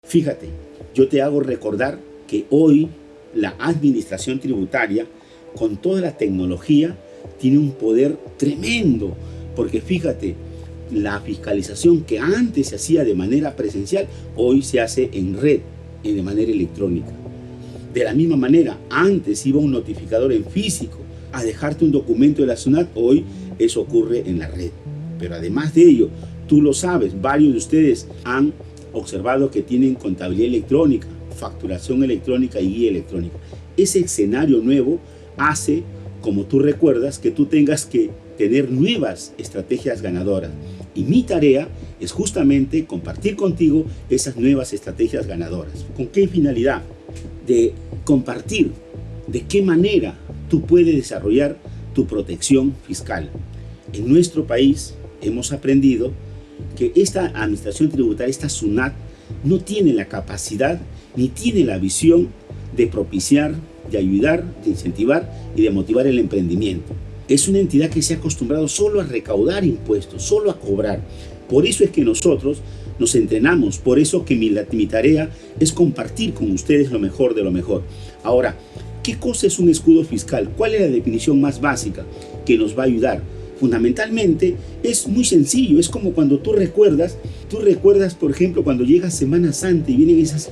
Fíjate, yo te hago recordar que hoy la administración tributaria, con toda la tecnología, tiene un poder tremendo, porque fíjate, la fiscalización que antes se hacía de manera presencial, hoy se hace en red, de manera electrónica. De la misma manera, antes iba un notificador en físico a dejarte un documento de la SUNAT, hoy eso ocurre en la red. Pero además de ello, tú lo sabes, varios de ustedes han observado que tienen contabilidad electrónica, facturación electrónica y guía electrónica. Ese escenario nuevo hace, como tú recuerdas, que tú tengas que tener nuevas estrategias ganadoras. Y mi tarea es justamente compartir contigo esas nuevas estrategias ganadoras. ¿Con qué finalidad? De compartir de qué manera tú puedes desarrollar tu protección fiscal. En nuestro país hemos aprendido que esta administración tributaria, esta SUNAT, no tiene la capacidad ni tiene la visión de propiciar, de ayudar, de incentivar y de motivar el emprendimiento. Es una entidad que se ha acostumbrado solo a recaudar impuestos, solo a cobrar. Por eso es que nosotros nos entrenamos, por eso que mi tarea es compartir con ustedes lo mejor de lo mejor. Ahora, ¿qué cosa es un escudo fiscal? ¿Cuál es la definición más básica que nos va a ayudar? Fundamentalmente es muy sencillo, es como cuando tú recuerdas, por ejemplo, cuando llega Semana Santa y vienen esas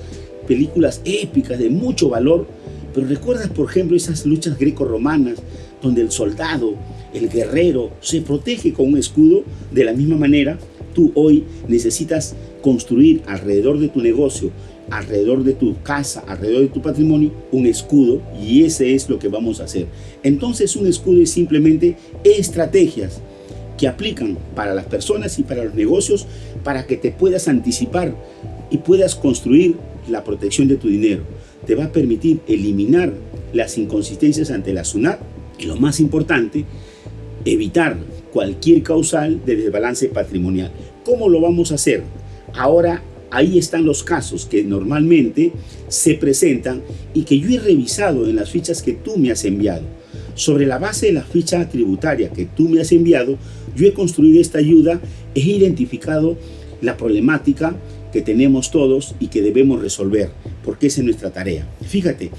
películas épicas de mucho valor, pero recuerdas, por ejemplo, esas luchas greco-romanas donde el soldado, el guerrero, se protege con un escudo. De la misma manera, tú hoy necesitas construir alrededor de tu negocio, alrededor de tu casa, alrededor de tu patrimonio, un escudo, y ese es lo que vamos a hacer. Entonces, un escudo es simplemente estrategias que aplican para las personas y para los negocios para que te puedas anticipar y puedas construir la protección de tu dinero. Te va a permitir eliminar las inconsistencias ante la SUNAT y, lo más importante, evitar cualquier causal de desbalance patrimonial. ¿Cómo lo vamos a hacer? Ahora, ahí están los casos que normalmente se presentan y que yo he revisado en las fichas que tú me has enviado. Sobre la base de la ficha tributaria que tú me has enviado, yo he construido esta ayuda, he identificado la problemática que tenemos todos y que debemos resolver, porque esa es nuestra tarea. Fíjate,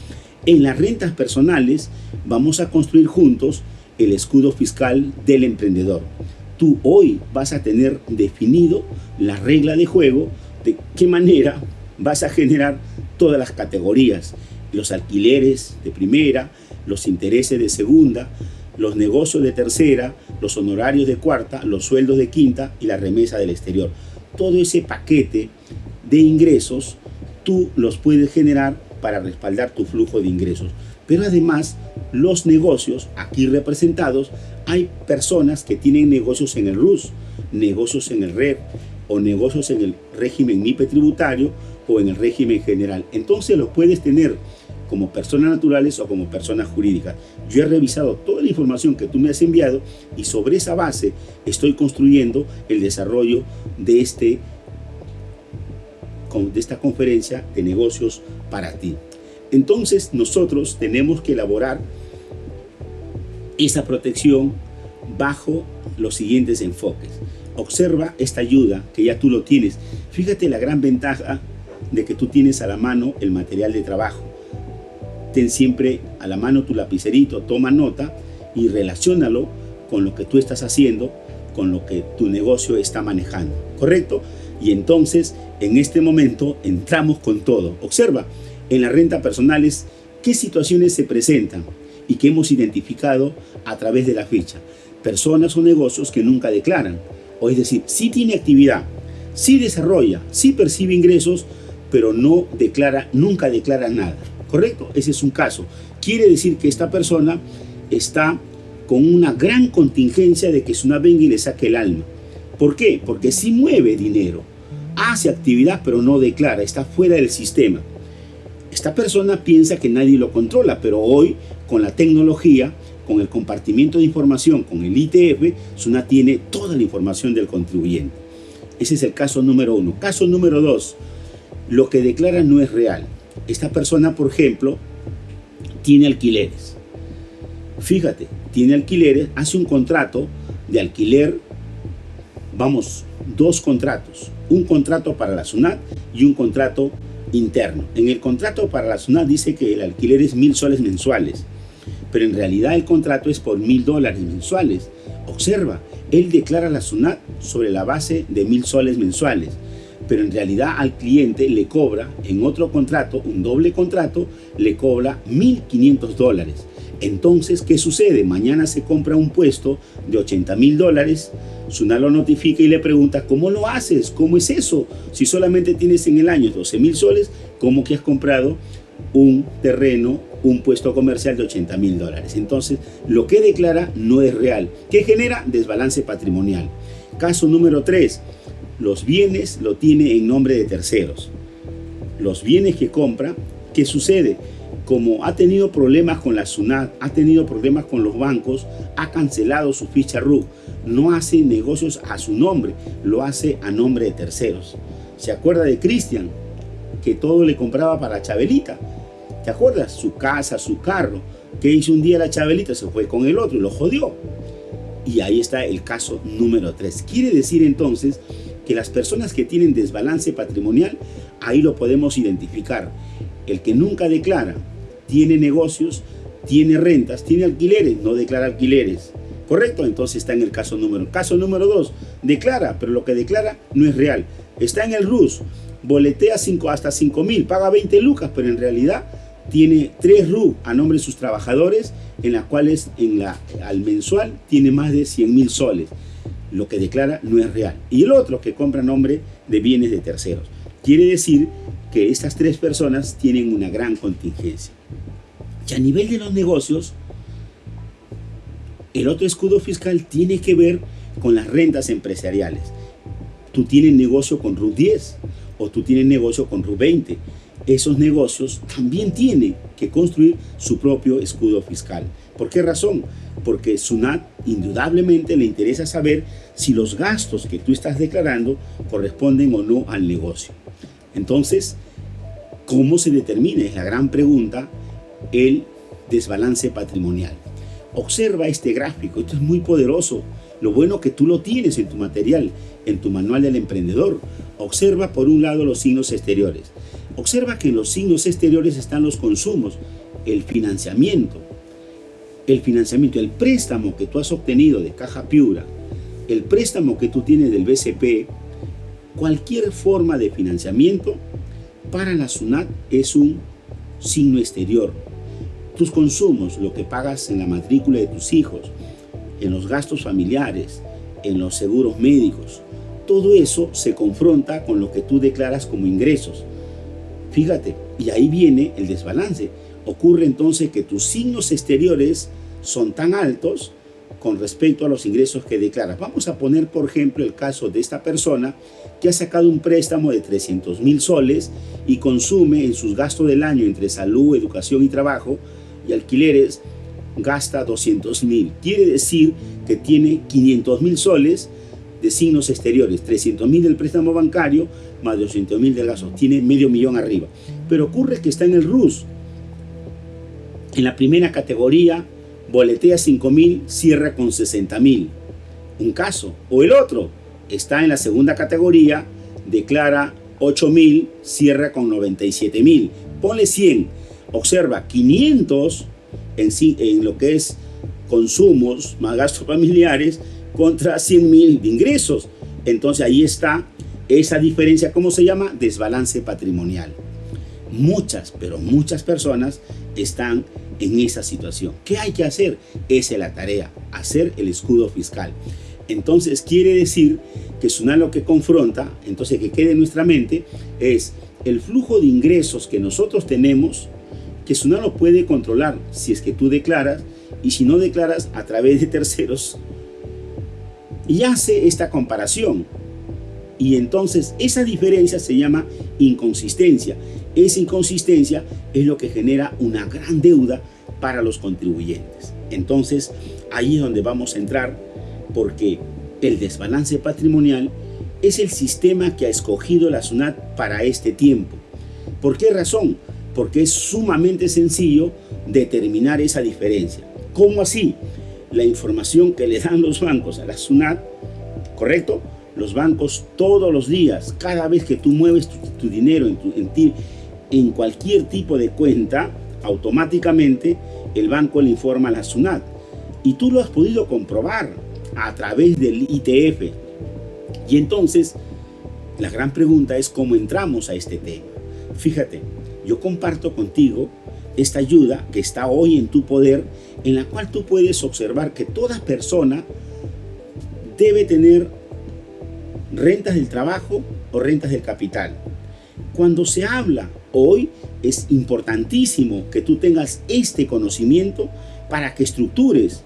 en las rentas personales vamos a construir juntos el escudo fiscal del emprendedor. Tú hoy vas a tener definido la regla de juego de qué manera vas a generar todas las categorías, los alquileres de primera, los intereses de segunda, los negocios de tercera, los honorarios de cuarta, los sueldos de quinta y la remesa del exterior. Todo ese paquete de ingresos tú los puedes generar para respaldar tu flujo de ingresos. Pero además, los negocios aquí representados, hay personas que tienen negocios en el RUS, negocios en el RER o negocios en el régimen MIPE tributario o en el régimen general. Entonces los puedes tener como personas naturales o como personas jurídicas. Yo he revisado toda la información que tú me has enviado y sobre esa base estoy construyendo el desarrollo de esta conferencia de negocios para ti. Entonces nosotros tenemos que elaborar esa protección bajo los siguientes enfoques. Observa esta ayuda que ya tú lo tienes. Fíjate la gran ventaja de que tú tienes a la mano el material de trabajo. Ten siempre a la mano tu lapicerito, toma nota y relaciónalo con lo que tú estás haciendo, con lo que tu negocio está manejando, ¿correcto? Y entonces, en este momento, entramos con todo. Observa en la renta personales qué situaciones se presentan y que hemos identificado a través de la ficha. Personas o negocios que nunca declaran, o es decir, sí tiene actividad, sí desarrolla, sí percibe ingresos, pero no declara, nunca declara nada. ¿Correcto? Ese es un caso. Quiere decir que esta persona está con una gran contingencia de que SUNAT venga y le saque el alma. ¿Por qué? Porque sí mueve dinero, hace actividad, pero no declara, está fuera del sistema. Esta persona piensa que nadie lo controla, pero hoy, con la tecnología, con el compartimiento de información, con el ITF, SUNAT tiene toda la información del contribuyente. Ese es el caso número 1. Caso número 2, lo que declara no es real. Esta persona, por ejemplo, tiene alquileres. Fíjate, tiene alquileres, hace un contrato de alquiler, vamos, 2 contratos. un contrato para la SUNAT y un contrato interno. En el contrato para la SUNAT dice que el alquiler es 1.000 soles mensuales, pero en realidad el contrato es por $1.000 mensuales. Observa, él declara la SUNAT sobre la base de 1.000 soles mensuales, pero en realidad al cliente le cobra en otro contrato, un doble contrato, le cobra $1.500. Entonces, ¿qué sucede? Mañana se compra un puesto de $80.000, SUNAT lo notifica y le pregunta, ¿cómo lo haces? ¿Cómo es eso? Si solamente tienes en el año 12.000 soles, ¿cómo que has comprado un terreno, un puesto comercial de $80.000? Entonces, lo que declara no es real. ¿Qué genera? Desbalance patrimonial. Caso número 3. Los bienes lo tiene en nombre de terceros. Los bienes que compra, ¿qué sucede? Como ha tenido problemas con la SUNAT, ha tenido problemas con los bancos, ha cancelado su ficha RUC, no hace negocios a su nombre, lo hace a nombre de terceros. ¿Se acuerda de Cristian? Que todo le compraba para Chabelita. ¿Te acuerdas? Su casa, su carro. ¿Qué hizo un día la Chabelita? Se fue con el otro y lo jodió. Y ahí está el caso número 3. Quiere decir entonces que las personas que tienen desbalance patrimonial, ahí lo podemos identificar. El que nunca declara, tiene negocios, tiene rentas, tiene alquileres, no declara alquileres. ¿Correcto? Entonces está en el caso número 2. Caso número 2, declara, pero lo que declara no es real. Está en el RUS, boletea hasta 5.000, paga 20 lucas, pero en realidad tiene 3 RU a nombre de sus trabajadores, en las cuales al mensual tiene más de 100.000 soles. Lo que declara no es real. Y el otro que compra a nombre de bienes de terceros. Quiere decir que estas 3 personas tienen una gran contingencia. Y a nivel de los negocios, el otro escudo fiscal tiene que ver con las rentas empresariales. Tú tienes negocio con RUT 10 o tú tienes negocio con RUT 20. Esos negocios también tienen que construir su propio escudo fiscal. ¿Por qué razón? Porque SUNAT indudablemente le interesa saber si los gastos que tú estás declarando corresponden o no al negocio. Entonces, ¿cómo se determina? Es la gran pregunta, el desbalance patrimonial. Observa este gráfico, esto es muy poderoso. Lo bueno que tú lo tienes en tu material, en tu manual del emprendedor. Observa por un lado los signos exteriores. Observa que en los signos exteriores están los consumos, el financiamiento, el préstamo que tú has obtenido de Caja Piura, el préstamo que tú tienes del BCP, cualquier forma de financiamiento para la SUNAT es un signo exterior. Tus consumos, lo que pagas en la matrícula de tus hijos, en los gastos familiares, en los seguros médicos, todo eso se confronta con lo que tú declaras como ingresos. Fíjate, y ahí viene el desbalance. Ocurre entonces que tus signos exteriores son tan altos con respecto a los ingresos que declaras. Vamos a poner, por ejemplo, el caso de esta persona que ha sacado un préstamo de 300.000 soles y consume en sus gastos del año entre salud, educación y trabajo y alquileres, gasta 200.000. Quiere decir que tiene 500.000 soles de signos exteriores, 300.000 del préstamo bancario más 200.000 del gasto, tiene $500.000 arriba. Pero ocurre que está en el RUS. En la primera categoría, boletea 5.000, cierra con 60.000. Un caso. O el otro, está en la segunda categoría, declara 8.000, cierra con 97.000. Ponle 100. Observa, 500 en lo que es consumos más gastos familiares contra 100.000 de ingresos. Entonces ahí está esa diferencia. ¿Cómo se llama? Desbalance patrimonial. Muchas, pero muchas personas están en esa situación. ¿Qué hay que hacer? Esa es la tarea, hacer el escudo fiscal. Entonces quiere decir que SUNAT lo que confronta, entonces que quede en nuestra mente, es el flujo de ingresos que nosotros tenemos, que SUNAT lo puede controlar si es que tú declaras, y si no declaras a través de terceros, y hace esta comparación. Y entonces esa diferencia se llama inconsistencia. Esa inconsistencia es lo que genera una gran deuda para los contribuyentes. Entonces ahí es donde vamos a entrar, porque el desbalance patrimonial es el sistema que ha escogido la SUNAT para este tiempo. ¿Por qué razón? Porque es sumamente sencillo determinar esa diferencia. ¿Cómo así? La información que le dan los bancos a la SUNAT, ¿correcto? los bancos todos los días, cada vez que tú mueves tu dinero en cualquier tipo de cuenta, automáticamente el banco le informa a la SUNAT. Y tú lo has podido comprobar a través del ITF. Y entonces, la gran pregunta es cómo entramos a este tema. Fíjate, yo comparto contigo esta ayuda que está hoy en tu poder, en la cual tú puedes observar que toda persona debe tener rentas del trabajo o rentas del capital. Cuando se habla hoy, es importantísimo que tú tengas este conocimiento para que estructures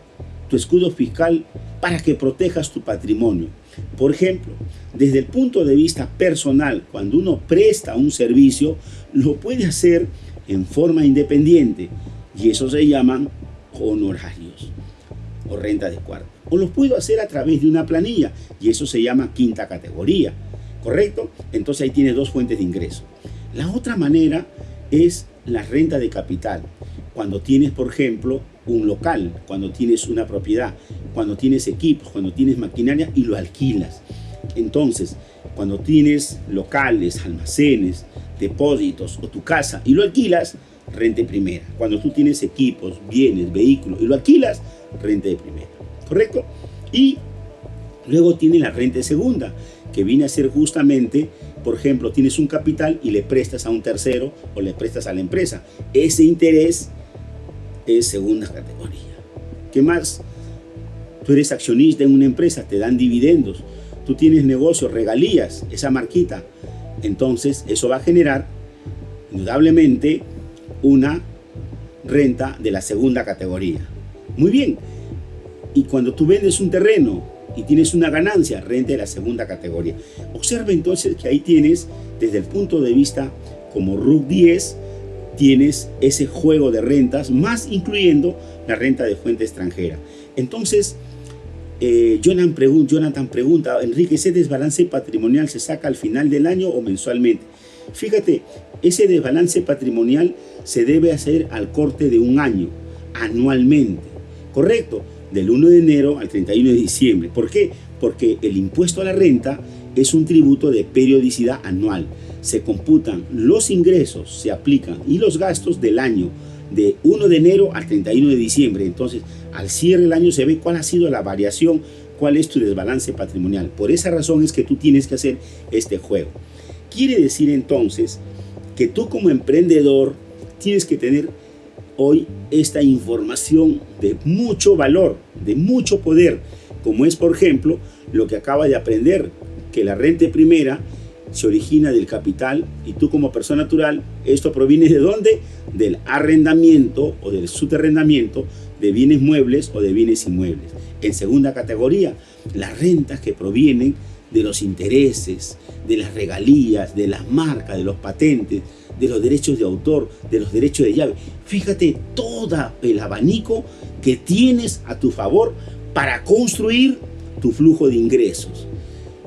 tu escudo fiscal, para que protejas tu patrimonio. Por ejemplo, desde el punto de vista personal, cuando uno presta un servicio, lo puede hacer en forma independiente, y eso se llaman honorarios o renta de cuarto. O lo puedo hacer a través de una planilla, y eso se llama quinta categoría, ¿correcto? Entonces ahí tienes dos fuentes de ingreso. La otra manera es la renta de capital. Cuando tienes, por ejemplo, un local, cuando tienes una propiedad, cuando tienes equipos, cuando tienes maquinaria y lo alquilas. Entonces, cuando tienes locales, almacenes, depósitos o tu casa y lo alquilas, renta de primera. Cuando tú tienes equipos, bienes, vehículos y lo alquilas, renta de primera. ¿Correcto? Y luego tiene la renta de segunda, que viene a ser justamente, por ejemplo, tienes un capital y le prestas a un tercero o le prestas a la empresa. Ese interés es segunda categoría. ¿Qué más? Tú eres accionista en una empresa, te dan dividendos. Tú tienes negocios, regalías, esa marquita. Entonces, eso va a generar, indudablemente, una renta de la segunda categoría. Muy bien. Y cuando tú vendes un terreno y tienes una ganancia, renta de la segunda categoría. Observa entonces que ahí tienes, desde el punto de vista como RUC 10, tienes ese juego de rentas, más incluyendo la renta de fuente extranjera. Entonces, Jonathan pregunta, Enrique, ¿ese desbalance patrimonial se saca al final del año o mensualmente? Fíjate, ese desbalance patrimonial se debe hacer al corte de un año, anualmente, ¿correcto? Del 1 de enero al 31 de diciembre. ¿Por qué? Porque el impuesto a la renta es un tributo de periodicidad anual. Se computan los ingresos, se aplican y los gastos del año de 1 de enero al 31 de diciembre. Entonces, al cierre del año se ve cuál ha sido la variación, cuál es tu desbalance patrimonial. Por esa razón es que tú tienes que hacer este juego. Quiere decir entonces que tú como emprendedor tienes que tener hoy esta información de mucho valor, de mucho poder, como es, por ejemplo, lo que acaba de aprender, que la renta primera se origina del capital y tú como persona natural, esto proviene ¿de dónde? Del arrendamiento o del subarrendamiento de bienes muebles o de bienes inmuebles. En segunda categoría, las rentas que provienen de los intereses, de las regalías, de las marcas, de los patentes, de los derechos de autor, de los derechos de llave. Fíjate todo el abanico que tienes a tu favor para construir tu flujo de ingresos.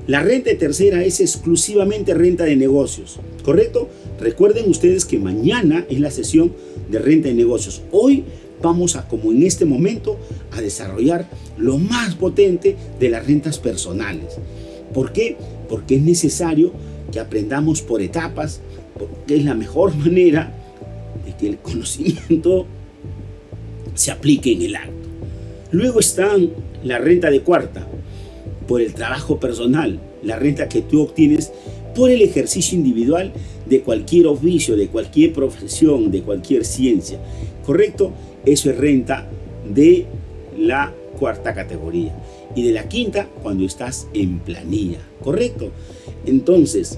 La renta de tercera es exclusivamente renta de negocios, ¿correcto? Recuerden ustedes que mañana es la sesión de renta de negocios. Hoy vamos a, como en este momento, a desarrollar lo más potente de las rentas personales. ¿Por qué? Porque es necesario que aprendamos por etapas, porque es la mejor manera de que el conocimiento se aplique en el acto. Luego están la renta de cuarta, por el trabajo personal, la renta que tú obtienes por el ejercicio individual de cualquier oficio, de cualquier profesión, de cualquier ciencia, ¿correcto? Eso es renta de la cuarta categoría. Y de la quinta, cuando estás en planilla, ¿correcto? Entonces,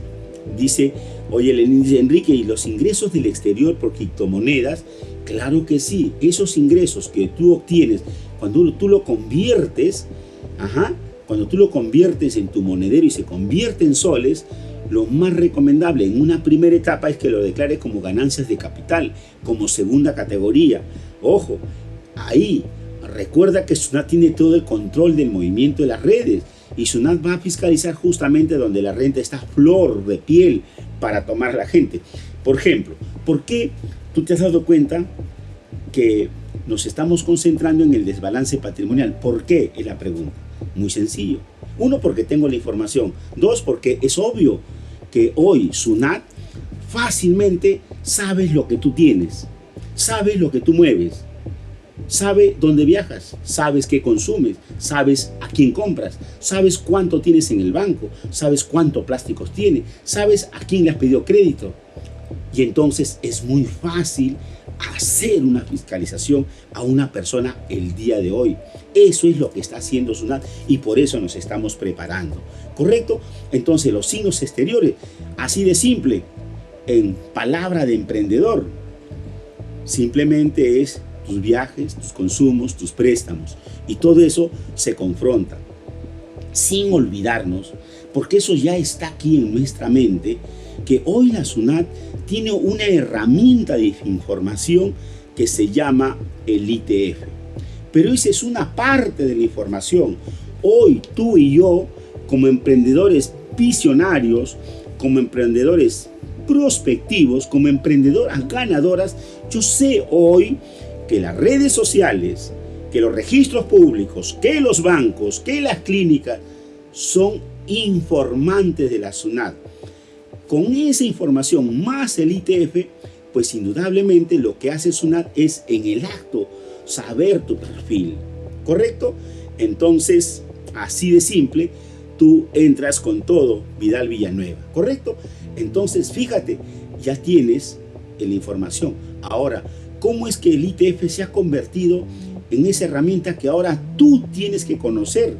dice, oye, Enrique, ¿y los ingresos del exterior por criptomonedas? Claro que sí, esos ingresos que tú obtienes, cuando tú lo conviertes, cuando tú lo conviertes en tu monedero y se convierte en soles, lo más recomendable en una primera etapa es que lo declares como ganancias de capital, como segunda categoría. Ojo, ahí recuerda que SUNAT tiene todo el control del movimiento de las redes y SUNAT va a fiscalizar justamente donde la renta está flor de piel para tomar a la gente. Por ejemplo, ¿por qué tú te has dado cuenta que nos estamos concentrando en el desbalance patrimonial? ¿Por qué? Es la pregunta. Muy sencillo. Uno, porque tengo la información. Dos, porque es obvio que hoy SUNAT fácilmente sabes lo que tú tienes, sabes lo que tú mueves, sabe dónde viajas, sabes qué consumes, sabes a quién compras, sabes cuánto tienes en el banco, sabes cuánto plásticos tiene, sabes a quién le has pedido crédito. Y entonces es muy fácil hacer una fiscalización a una persona el día de hoy. Eso es lo que está haciendo SUNAT y por eso nos estamos preparando. ¿Correcto? Entonces los signos exteriores, así de simple, en palabra de emprendedor, simplemente es tus viajes, tus consumos, tus préstamos. Y todo eso se confronta. Sin olvidarnos, porque eso ya está aquí en nuestra mente, que hoy la SUNAT tiene una herramienta de información que se llama el ITF. Pero esa es una parte de la información. Hoy tú y yo, como emprendedores visionarios, como emprendedores prospectivos, como emprendedoras ganadoras, yo sé hoy que las redes sociales, que los registros públicos, que los bancos, que las clínicas son informantes de la SUNAT. Con esa información más el ITF, pues indudablemente lo que hace SUNAT es en el acto saber tu perfil, ¿correcto? Entonces, así de simple, tú entras con todo Vidal Villanueva, ¿correcto? Entonces, fíjate, ya tienes la información. Ahora, ¿cómo es que el ITF se ha convertido en esa herramienta que ahora tú tienes que conocer?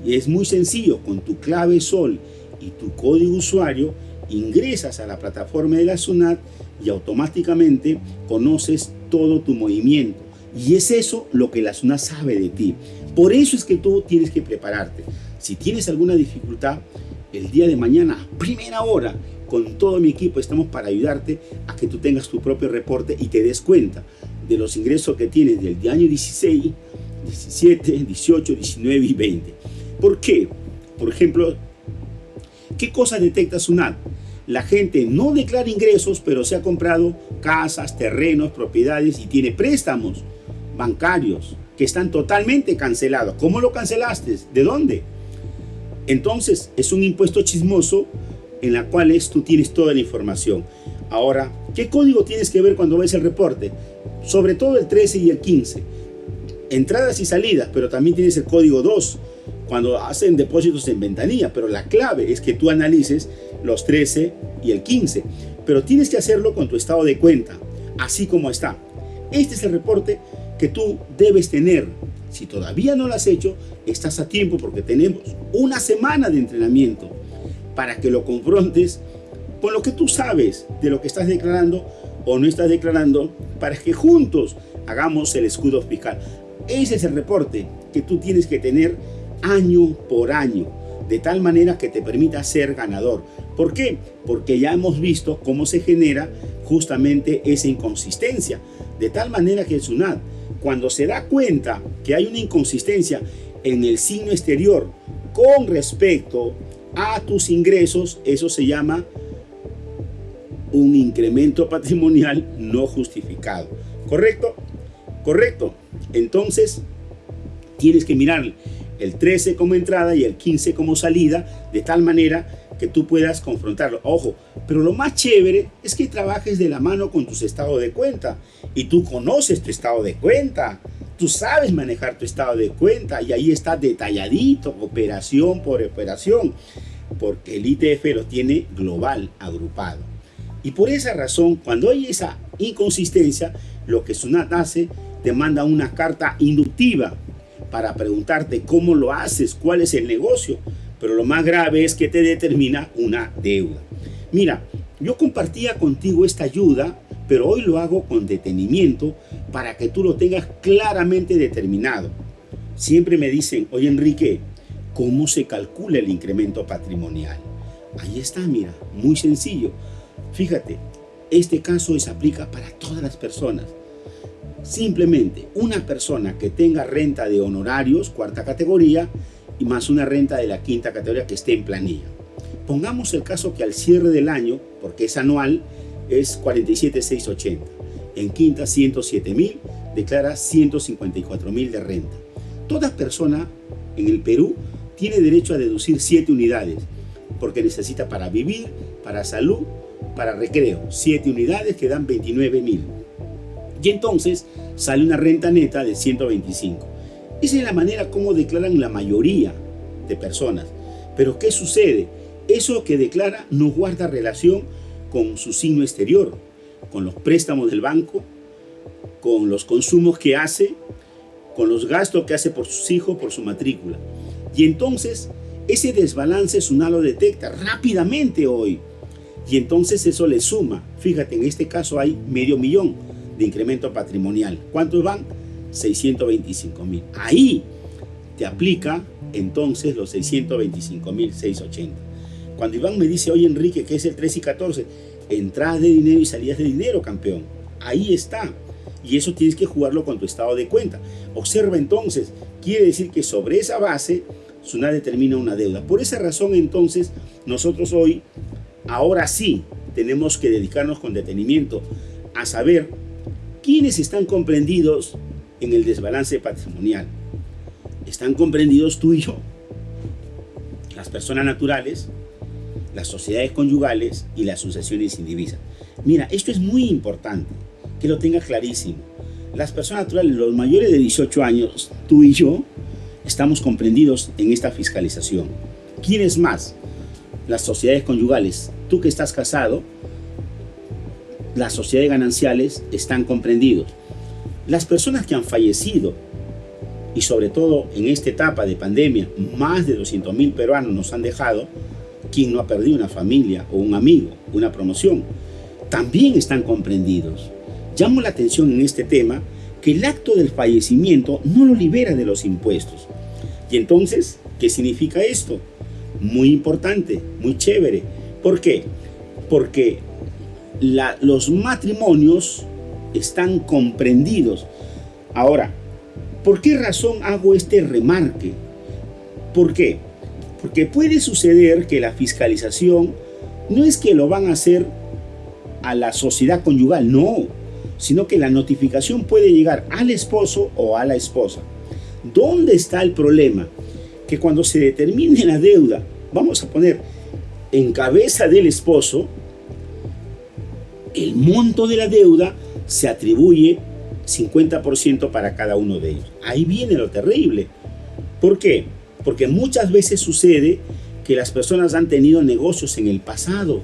Y es muy sencillo, con tu clave SOL y tu código usuario, ingresas a la plataforma de la SUNAT y automáticamente conoces todo tu movimiento. Y es eso lo que la SUNAT sabe de ti. Por eso es que tú tienes que prepararte. Si tienes alguna dificultad, el día de mañana, a primera hora, con todo mi equipo estamos para ayudarte a que tú tengas tu propio reporte y te des cuenta de los ingresos que tienes del año 16, 17, 18, 19 y 20. ¿Por qué? Por ejemplo, ¿qué cosa detecta SUNAT? La gente no declara ingresos, pero se ha comprado casas, terrenos, propiedades y tiene préstamos bancarios que están totalmente cancelados. ¿Cómo lo cancelaste? ¿De dónde? Entonces, es un impuesto chismoso en la cual tú tienes toda la información. Ahora, ¿qué código tienes que ver cuando ves el reporte? Sobre todo el 13 y el 15. Entradas y salidas, pero también tienes el código 2 cuando hacen depósitos en ventanilla, pero la clave es que tú analices los 13 y el 15, pero tienes que hacerlo con tu estado de cuenta, así como está. Este es el reporte que tú debes tener. Si todavía no lo has hecho, estás a tiempo porque tenemos una semana de entrenamiento para que lo confrontes con lo que tú sabes de lo que estás declarando o no estás declarando, para que juntos hagamos el escudo fiscal. Ese es el reporte que tú tienes que tener año por año, de tal manera que te permita ser ganador. ¿Por qué? Porque ya hemos visto cómo se genera justamente esa inconsistencia, de tal manera que el SUNAT, cuando se da cuenta que hay una inconsistencia en el signo exterior con respecto a tus ingresos, eso se llama un incremento patrimonial no justificado. ¿Correcto? Correcto. Entonces, tienes que mirar el 13 como entrada y el 15 como salida, de tal manera que tú puedas confrontarlo. Ojo, pero lo más chévere es que trabajes de la mano con tus estados de cuenta. Y tú conoces tu estado de cuenta. Tú sabes manejar tu estado de cuenta y ahí está detalladito, operación por operación, porque el ITF lo tiene global, agrupado. Y por esa razón, cuando hay esa inconsistencia, lo que SUNAT hace, te manda una carta inductiva para preguntarte cómo lo haces, cuál es el negocio. Pero lo más grave es que te determina una deuda. Mira, yo compartía contigo esta ayuda, pero hoy lo hago con detenimiento para que tú lo tengas claramente determinado. Siempre me dicen, oye Enrique, ¿cómo se calcula el incremento patrimonial? Ahí está, mira, muy sencillo. Fíjate, este caso se aplica para todas las personas. Simplemente una persona que tenga renta de honorarios, cuarta categoría, y más una renta de la quinta categoría que esté en planilla. Pongamos el caso que al cierre del año, porque es anual, es 47,680. En quinta 107,000, declara 154,000 de renta. Toda persona en el Perú tiene derecho a deducir 7 unidades, porque necesita para vivir, para salud, para recreo, 7 unidades que dan 29.000. Y entonces sale una renta neta de 125. Esa es la manera como declaran la mayoría de personas. Pero ¿qué sucede? Eso que declara no guarda relación con su signo exterior, con los préstamos del banco, con los consumos que hace, con los gastos que hace por sus hijos, por su matrícula. Y entonces ese desbalance SUNAT lo detecta rápidamente hoy. Y entonces eso le suma. Fíjate, en este caso hay $500,000 de incremento patrimonial. ¿Cuántos van? 625.000. Ahí te aplica entonces los 625.680. Cuando Iván me dice, oye Enrique, ¿qué es el 3 y 14? Entradas de dinero y salidas de dinero, campeón. Ahí está. Y eso tienes que jugarlo con tu estado de cuenta. Observa entonces, quiere decir que sobre esa base SUNAT determina una deuda. Por esa razón entonces nosotros hoy, ahora sí, tenemos que dedicarnos con detenimiento a saber quiénes están comprendidos en el desbalance patrimonial. Están comprendidos tú y yo, las personas naturales, las sociedades conyugales y las sucesiones indivisas. Mira, esto es muy importante, que lo tengas clarísimo. Las personas naturales, los mayores de 18 años, tú y yo, estamos comprendidos en esta fiscalización. ¿Quiénes más? Las sociedades conyugales. Tú que estás casado, las sociedades gananciales están comprendidos. Las personas que han fallecido, y sobre todo en esta etapa de pandemia, más de 200.000 peruanos nos han dejado. ¿Quién no ha perdido una familia o un amigo, una promoción? También están comprendidos. Llamo la atención en este tema que el acto del fallecimiento no lo libera de los impuestos. Y entonces, ¿qué significa esto? Muy importante, muy chévere. ¿Por qué? Porque los matrimonios están comprendidos. Ahora, ¿por qué razón hago este remarque? ¿Por qué? Porque puede suceder que la fiscalización no es que lo van a hacer a la sociedad conyugal, no, sino que la notificación puede llegar al esposo o a la esposa. ¿Dónde está el problema? Que cuando se determine la deuda, vamos a poner en cabeza del esposo, el monto de la deuda se atribuye 50% para cada uno de ellos. Ahí viene lo terrible. ¿Por qué? Porque muchas veces sucede que las personas han tenido negocios en el pasado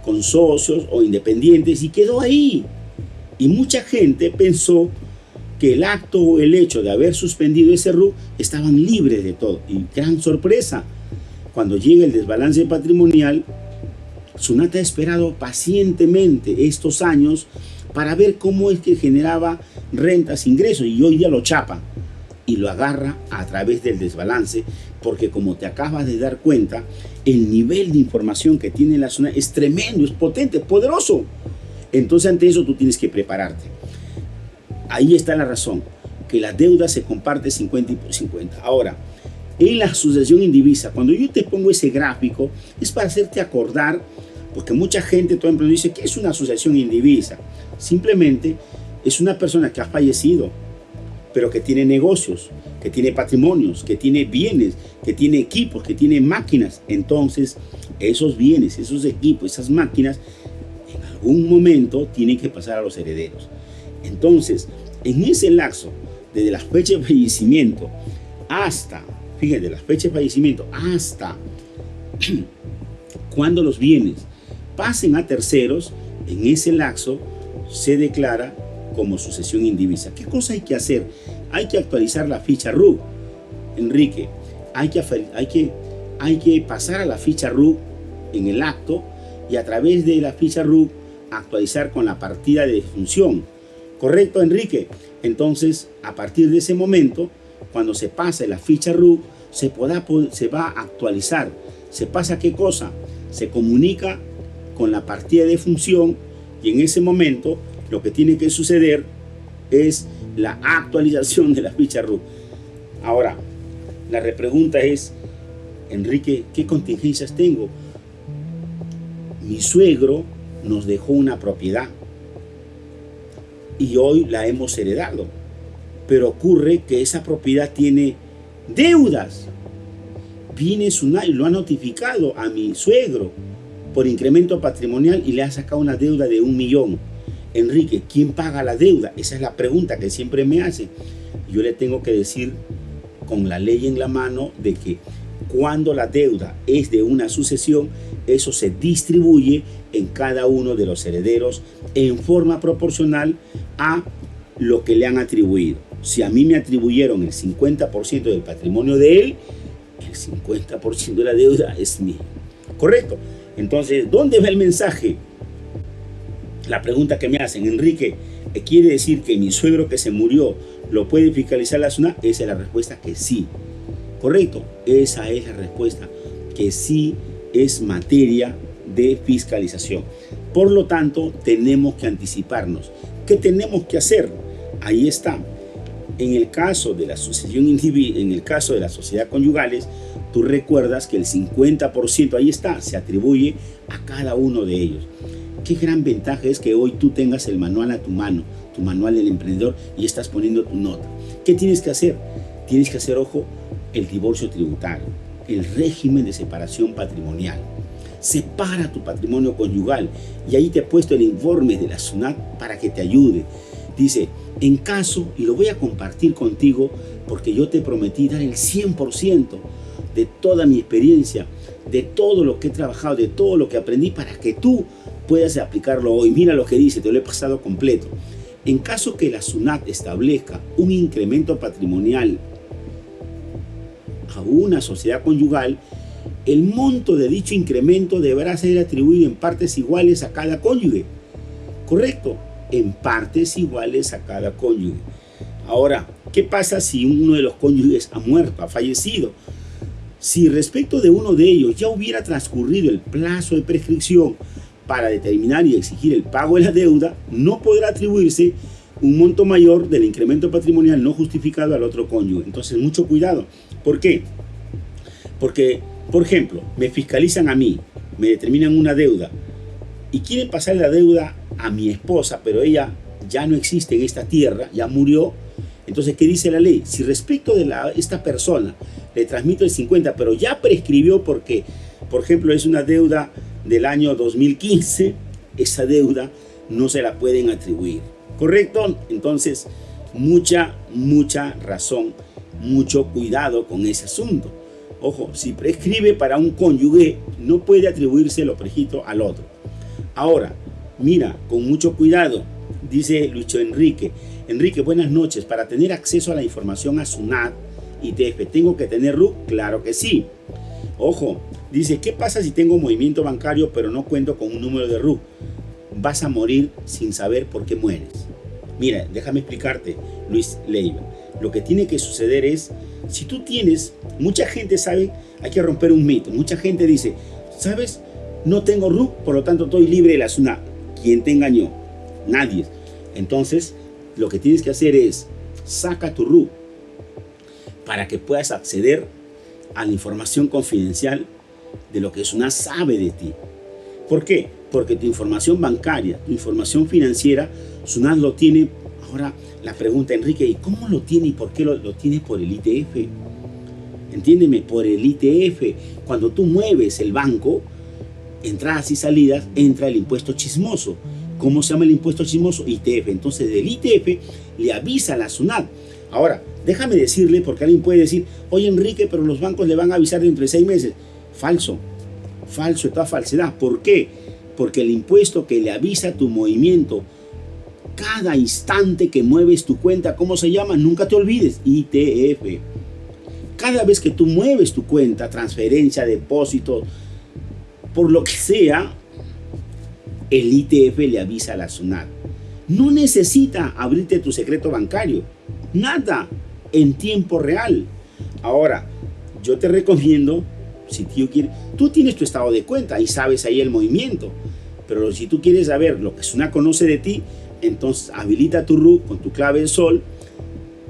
con socios o independientes y quedó ahí. Y mucha gente pensó que el acto o el hecho de haber suspendido ese RUC estaban libres de todo. Y gran sorpresa, cuando llega el desbalance patrimonial, SUNAT ha esperado pacientemente estos años para ver cómo es que generaba rentas, ingresos, y hoy día lo chapa y lo agarra a través del desbalance, porque como te acabas de dar cuenta, el nivel de información que tiene la SUNAT es tremendo, es potente, es poderoso. Entonces ante eso tú tienes que prepararte. Ahí está la razón, que la deuda se comparte 50 y 50. Ahora, en la sucesión indivisa, cuando yo te pongo ese gráfico, es para hacerte acordar, porque mucha gente, todo ejemplo, dice, ¿qué es una sucesión indivisa? Simplemente es una persona que ha fallecido, pero que tiene negocios, que tiene patrimonios, que tiene bienes, que tiene equipos, que tiene máquinas. Entonces, esos bienes, esos equipos, esas máquinas, en algún momento tienen que pasar a los herederos. Entonces, en ese lapso, desde la fecha de fallecimiento hasta, fíjate, la fecha de fallecimiento hasta cuando los bienes pasen a terceros, en ese lapso se declara como sucesión indivisa. ¿Qué cosa hay que hacer? Hay que actualizar la ficha RUC, Enrique. Hay que pasar a la ficha RUC en el acto y a través de la ficha RUC actualizar con la partida de defunción. ¿Correcto, Enrique? Entonces, a partir de ese momento, cuando se pase la ficha RUC, se va a actualizar. ¿Se pasa qué cosa? Se comunica con la partida de defunción y en ese momento lo que tiene que suceder es la actualización de la ficha RUC. Ahora, la repregunta es, Enrique, ¿qué contingencias tengo? Mi suegro nos dejó una propiedad y hoy la hemos heredado, pero ocurre que esa propiedad tiene deudas viene SUNAT y lo ha notificado a mi suegro por incremento patrimonial y le ha sacado una deuda de 1 millón. Enrique, ¿quién paga la deuda? Esa es la pregunta que siempre me hacen. Yo le tengo que decir con la ley en la mano de que cuando la deuda es de una sucesión, eso se distribuye en cada uno de los herederos en forma proporcional a lo que le han atribuido. Si a mí me atribuyeron el 50% del patrimonio de él, el 50% de la deuda es mío. ¿Correcto? Entonces, ¿dónde va el mensaje? La pregunta que me hacen, Enrique, ¿quiere decir que mi suegro que se murió lo puede fiscalizar la SUNAT? Esa es la respuesta, que sí. ¿Correcto? Esa es la respuesta, que sí es materia de fiscalización. Por lo tanto, tenemos que anticiparnos. ¿Qué tenemos que hacer? Ahí está. En el caso de la sucesión individual, en el caso de las sociedades conyugales, tú recuerdas que el 50%, ahí está, se atribuye a cada uno de ellos. Qué gran ventaja es que hoy tú tengas el manual a tu mano, tu manual del emprendedor, y estás poniendo tu nota. ¿Qué tienes que hacer? Tienes que hacer, ojo, el divorcio tributario, el régimen de separación patrimonial. Separa tu patrimonio conyugal, y ahí te he puesto el informe de la SUNAT para que te ayude. Dice, en caso, y lo voy a compartir contigo porque yo te prometí dar el 100% de toda mi experiencia, de todo lo que he trabajado, de todo lo que aprendí, para que tú puedas aplicarlo hoy. Mira lo que dice, te lo he pasado completo. En caso que la SUNAT establezca un incremento patrimonial a una sociedad conyugal, el monto de dicho incremento deberá ser atribuido en partes iguales a cada cónyuge. ¿Correcto? En partes iguales a cada cónyuge. Ahora, ¿qué pasa si uno de los cónyuges ha muerto, ha fallecido? Si respecto de uno de ellos ya hubiera transcurrido el plazo de prescripción para determinar y exigir el pago de la deuda, no podrá atribuirse un monto mayor del incremento patrimonial no justificado al otro cónyuge. Entonces, mucho cuidado. ¿Por qué? Porque, por ejemplo, me fiscalizan a mí, me determinan una deuda y quieren pasar la deuda a mi esposa, pero ella ya no existe en esta tierra, ya murió. Entonces, ¿qué dice la ley? Si respecto de esta persona le transmito el 50%, pero ya prescribió porque, por ejemplo, es una deuda del año 2015, esa deuda no se la pueden atribuir. ¿Correcto? Entonces, mucha razón, mucho cuidado con ese asunto. Ojo, si prescribe para un cónyuge, no puede atribuirse lo prescrito al otro. Ahora, mira, con mucho cuidado, dice Lucho Enrique. Enrique, buenas noches. Para tener acceso a la información a SUNAT y TF, ¿tengo que tener RUC? Claro que sí. Ojo, dice, ¿qué pasa si tengo movimiento bancario pero no cuento con un número de RUC? Vas a morir sin saber por qué mueres. Mira, déjame explicarte, Luis Leiva. Lo que tiene que suceder es, si tú tienes, mucha gente sabe, hay que romper un mito. Mucha gente dice, ¿sabes? No tengo RUC, por lo tanto estoy libre de la SUNAT. ¿Quién te engañó? Nadie. Entonces, lo que tienes que hacer es, saca tu RUC para que puedas acceder a la información confidencial de lo que SUNAT sabe de ti. ¿Por qué? Porque tu información bancaria, tu información financiera, SUNAT lo tiene. Ahora la pregunta, Enrique, ¿y cómo lo tiene y por qué lo tiene? Por el ITF. Entiéndeme, por el ITF. Cuando tú mueves el banco, entradas y salidas, entra el impuesto chismoso. ¿Cómo se llama el impuesto chismoso? ITF. Entonces del ITF le avisa a la SUNAT. Ahora, déjame decirle, porque alguien puede decir, oye Enrique, pero los bancos le van a avisar dentro de 6 meses. Falso, falso, toda falsedad. ¿Por qué? Porque el impuesto que le avisa tu movimiento cada instante que mueves tu cuenta, ¿cómo se llama? Nunca te olvides, ITF. Cada vez que tú mueves tu cuenta, transferencia, depósito, por lo que sea, el ITF le avisa a la SUNAT. No necesita abrirte tu secreto bancario, nada, en tiempo real. Ahora, yo te recomiendo, si tú tienes tu estado de cuenta y sabes ahí el movimiento, pero si tú quieres saber lo que SUNAT conoce de ti, entonces habilita tu RUC con tu clave de sol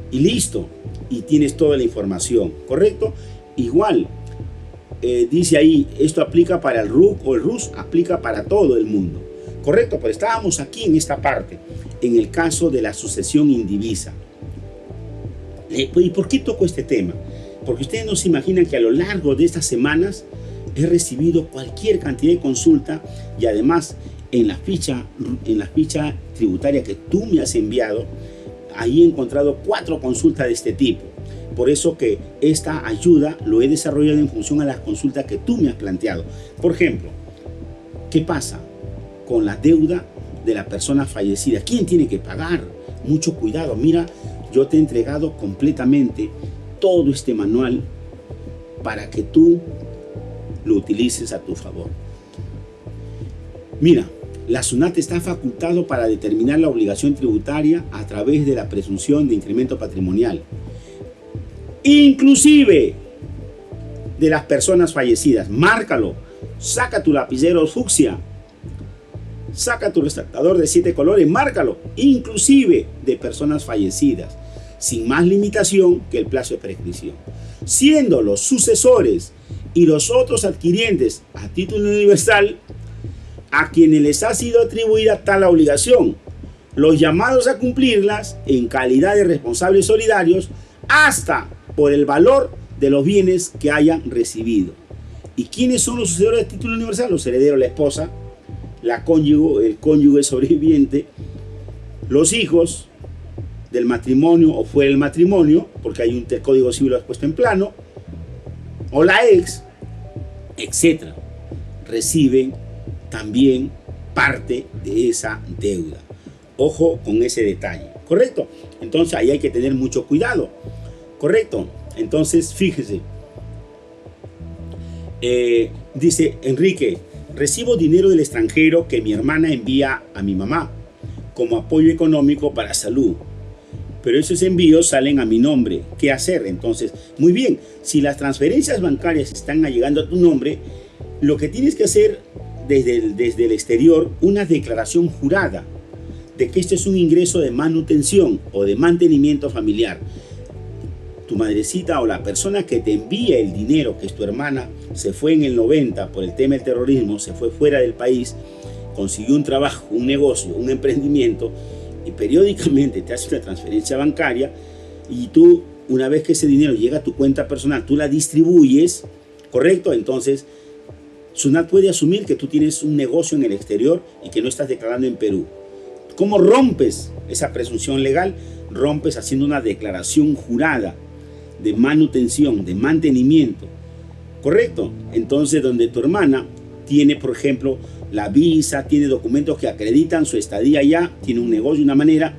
y listo, y tienes toda la información, ¿correcto? Igual, dice ahí, esto aplica para el RUC o el RUS, aplica para todo el mundo, ¿correcto? Pero estábamos aquí en esta parte, en el caso de la sucesión indivisa. ¿Y por qué toco este tema? Porque ustedes no se imaginan que a lo largo de estas semanas he recibido cualquier cantidad de consulta y además en la ficha tributaria que tú me has enviado, ahí he encontrado 4 consultas de este tipo. Por eso que esta ayuda lo he desarrollado en función a las consultas que tú me has planteado. Por ejemplo, ¿qué pasa con la deuda de la persona fallecida? ¿Quién tiene que pagar? Mucho cuidado. Mira, yo te he entregado completamente todo este manual para que tú lo utilices a tu favor. Mira, la SUNAT está facultado para determinar la obligación tributaria a través de la presunción de incremento patrimonial, inclusive de las personas fallecidas. Márcalo, saca tu lapicero fucsia, saca tu resaltador de 7 colores, márcalo, inclusive de personas fallecidas, sin más limitación que el plazo de prescripción, siendo los sucesores y los otros adquirientes a título universal a quienes les ha sido atribuida tal obligación, los llamados a cumplirlas en calidad de responsables solidarios hasta por el valor de los bienes que hayan recibido. ¿Y quiénes son los sucesores de título universal? Los herederos, la esposa, la cónyuge, el cónyuge sobreviviente, los hijos del matrimonio o fuera del matrimonio, porque hay un código civil puesto en plano, o la ex, etcétera, reciben también parte de esa deuda. Ojo con ese detalle, ¿correcto? Entonces ahí hay que tener mucho cuidado, ¿correcto? Entonces fíjese, dice Enrique, recibo dinero del extranjero que mi hermana envía a mi mamá como apoyo económico para salud, pero esos envíos salen a mi nombre. ¿Qué hacer? Entonces, muy bien, si las transferencias bancarias están llegando a tu nombre, lo que tienes que hacer desde el exterior, una declaración jurada de que este es un ingreso de manutención o de mantenimiento familiar. Tu madrecita o la persona que te envía el dinero, que es tu hermana, se fue en el 90 por el tema del terrorismo, se fue fuera del país, consiguió un trabajo, un negocio, un emprendimiento, y periódicamente te hace una transferencia bancaria, y tú, una vez que ese dinero llega a tu cuenta personal, tú la distribuyes, ¿correcto? Entonces SUNAT puede asumir que tú tienes un negocio en el exterior y que no estás declarando en Perú. ¿Cómo rompes esa presunción legal? Rompes haciendo una declaración jurada de manutención, de mantenimiento, ¿correcto? Entonces, donde tu hermana tiene, por ejemplo, la visa, tiene documentos que acreditan su estadía allá, tiene un negocio, una manera,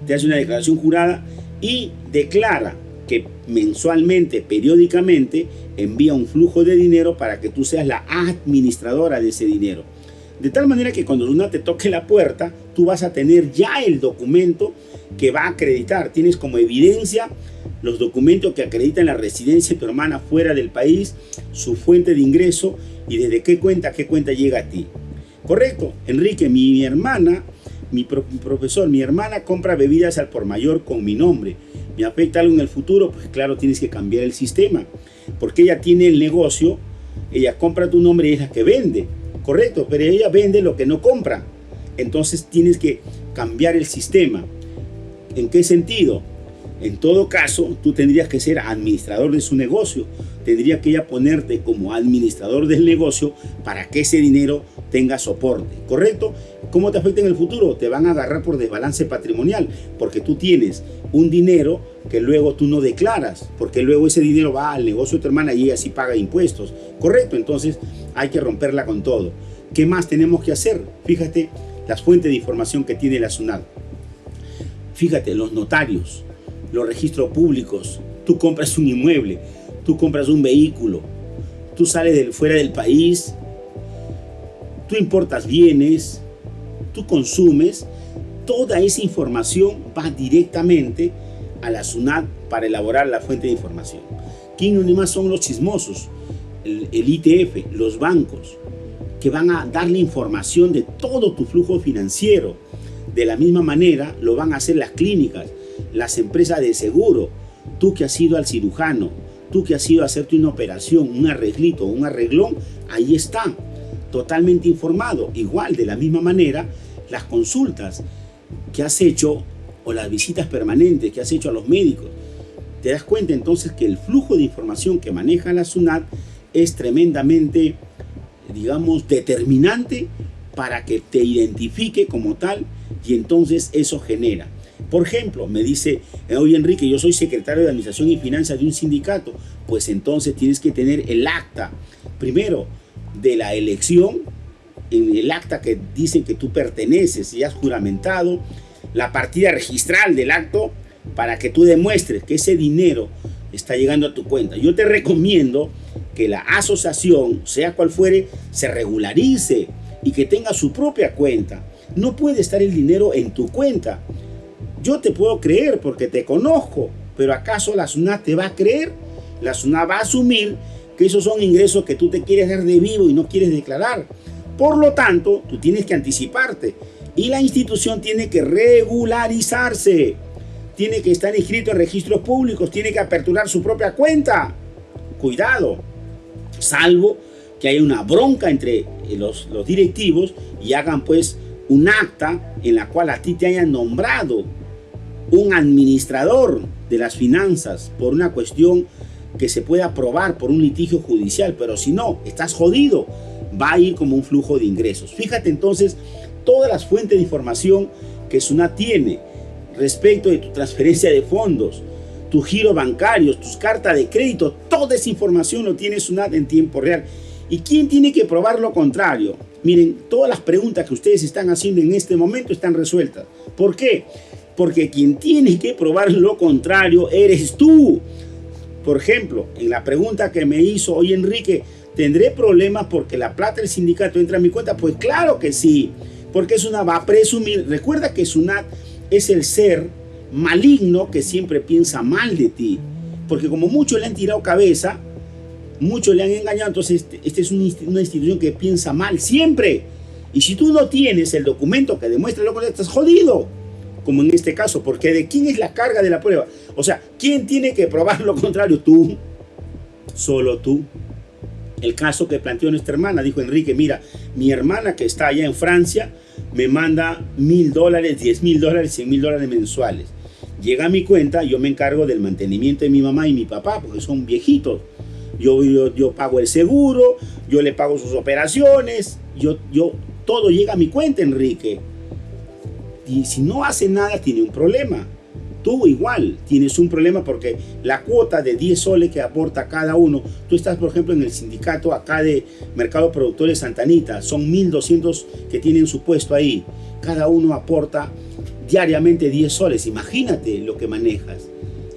te hace una declaración jurada y declara que mensualmente, periódicamente, envía un flujo de dinero para que tú seas la administradora de ese dinero. De tal manera que cuando SUNAT te toque la puerta, tú vas a tener ya el documento que va a acreditar. Tienes como evidencia los documentos que acreditan la residencia de tu hermana fuera del país, su fuente de ingreso y desde qué cuenta llega a ti. ¿Correcto? Enrique, mi hermana, mi profesor, mi hermana compra bebidas al por mayor con mi nombre. ¿Me afecta algo en el futuro? Pues claro, tienes que cambiar el sistema. Porque ella tiene el negocio, ella compra tu nombre y es la que vende. Correcto, pero ella vende lo que no compra. Entonces tienes que cambiar el sistema. ¿En qué sentido? En todo caso, tú tendrías que ser administrador de su negocio. Tendría que ella ponerte como administrador del negocio para que ese dinero tenga soporte. ¿Correcto? ¿Cómo te afecta en el futuro? Te van a agarrar por desbalance patrimonial porque tú tienes un dinero que luego tú no declaras, porque luego ese dinero va al negocio de tu hermana y ella sí paga impuestos. ¿Correcto? Entonces hay que romperla con todo. ¿Qué más tenemos que hacer? Fíjate las fuentes de información que tiene la SUNAT. Fíjate, los notarios, los registros públicos. Tú compras un inmueble, tú compras un vehículo, tú sales fuera del país, tú importas bienes, tú consumes. Toda esa información va directamente a la SUNAT para elaborar la fuente de información. ¿Quiénes más son los chismosos? El ITF, los bancos, que van a darle información de todo tu flujo financiero. De la misma manera lo van a hacer las clínicas, las empresas de seguro. Tú que has ido al cirujano, tú que has ido a hacerte una operación, un arreglito, un arreglón, ahí está, totalmente informado. Igual, de la misma manera, las consultas que has hecho o las visitas permanentes que has hecho a los médicos. te das cuenta entonces que el flujo de información que maneja la SUNAT es tremendamente, digamos, determinante para que te identifique como tal, y entonces eso genera. Por ejemplo, me dice, oye Enrique, yo soy secretario de Administración y Finanzas de un sindicato. Pues entonces tienes que tener el acta, primero, de la elección, en el acta que dice que tú perteneces y has juramentado, la partida registral del acto, para que tú demuestres que ese dinero está llegando a tu cuenta. Yo te recomiendo que la asociación, sea cual fuere, se regularice y que tenga su propia cuenta. No puede estar el dinero en tu cuenta. Yo te puedo creer porque te conozco, pero ¿acaso la SUNAT te va a creer? La SUNAT va a asumir que esos son ingresos que tú te quieres dar de vivo y no quieres declarar. Por lo tanto, tú tienes que anticiparte y la institución tiene que regularizarse. Tiene que estar inscrito en registros públicos, tiene que aperturar su propia cuenta. Cuidado, salvo que haya una bronca entre los directivos y hagan pues un acta en la cual a ti te hayan nombrado un administrador de las finanzas por una cuestión que se pueda probar por un litigio judicial, pero si no, estás jodido, va a ir como un flujo de ingresos. Fíjate entonces todas las fuentes de información que SUNAT tiene respecto de tu transferencia de fondos, tu giro bancario, tus cartas de crédito, toda esa información lo tiene SUNAT en tiempo real. ¿Y quién tiene que probar lo contrario? Miren, todas las preguntas que ustedes están haciendo en este momento están resueltas. ¿Por qué? Porque quien tiene que probar lo contrario eres tú. Por ejemplo, en la pregunta que me hizo hoy Enrique, ¿tendré problemas porque la plata del sindicato entra a mi cuenta? Pues claro que sí, porque SUNAT va a presumir. Recuerda que SUNAT es el ser maligno que siempre piensa mal de ti, porque como muchos le han tirado cabeza, muchos le han engañado, entonces esta es una institución que piensa mal siempre. Y si tú no tienes el documento que demuestra lo que estás jodido, como en este caso, porque ¿de quién es la carga de la prueba? O sea, ¿quién tiene que probar lo contrario? Tú, solo tú. El caso que planteó nuestra hermana, dijo Enrique, mira, mi hermana que está allá en Francia me manda $1.000, $10.000, $100.000 mensuales. Llega a mi cuenta, yo me encargo del mantenimiento de mi mamá y mi papá, porque son viejitos. Yo pago el seguro, yo le pago sus operaciones, todo llega a mi cuenta, Enrique. Y si no hace nada, tiene un problema. Tú igual tienes un problema porque la cuota de 10 soles que aporta cada uno, tú estás por ejemplo en el sindicato acá de Mercado Productores Santa Anita, son 1.200 que tienen su puesto ahí, cada uno aporta diariamente 10 soles, imagínate lo que manejas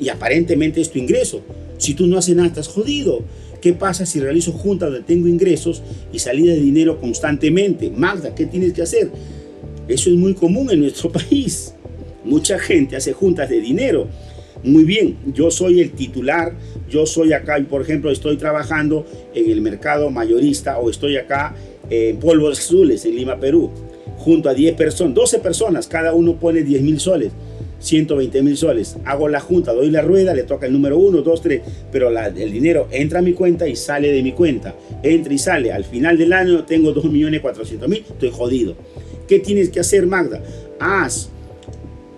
y aparentemente es tu ingreso. Si tú no haces nada estás jodido. ¿Qué pasa si realizo juntas donde tengo ingresos y salida de dinero constantemente? Magda, ¿qué tienes que hacer? Eso es muy común en nuestro país. Mucha gente hace juntas de dinero. Muy bien, yo soy el titular, yo soy acá, por ejemplo, estoy trabajando en el mercado mayorista o estoy acá en Polvos Azules, en Lima, Perú, junto a 10 personas, 12 personas, cada uno pone 10.000 soles, 120.000 soles. Hago la junta, doy la rueda, le toca el número 1, 2, 3, pero el dinero entra a mi cuenta y sale de mi cuenta. Entra y sale. Al final del año tengo 2.400.000, estoy jodido. ¿Qué tienes que hacer, Magda? Haz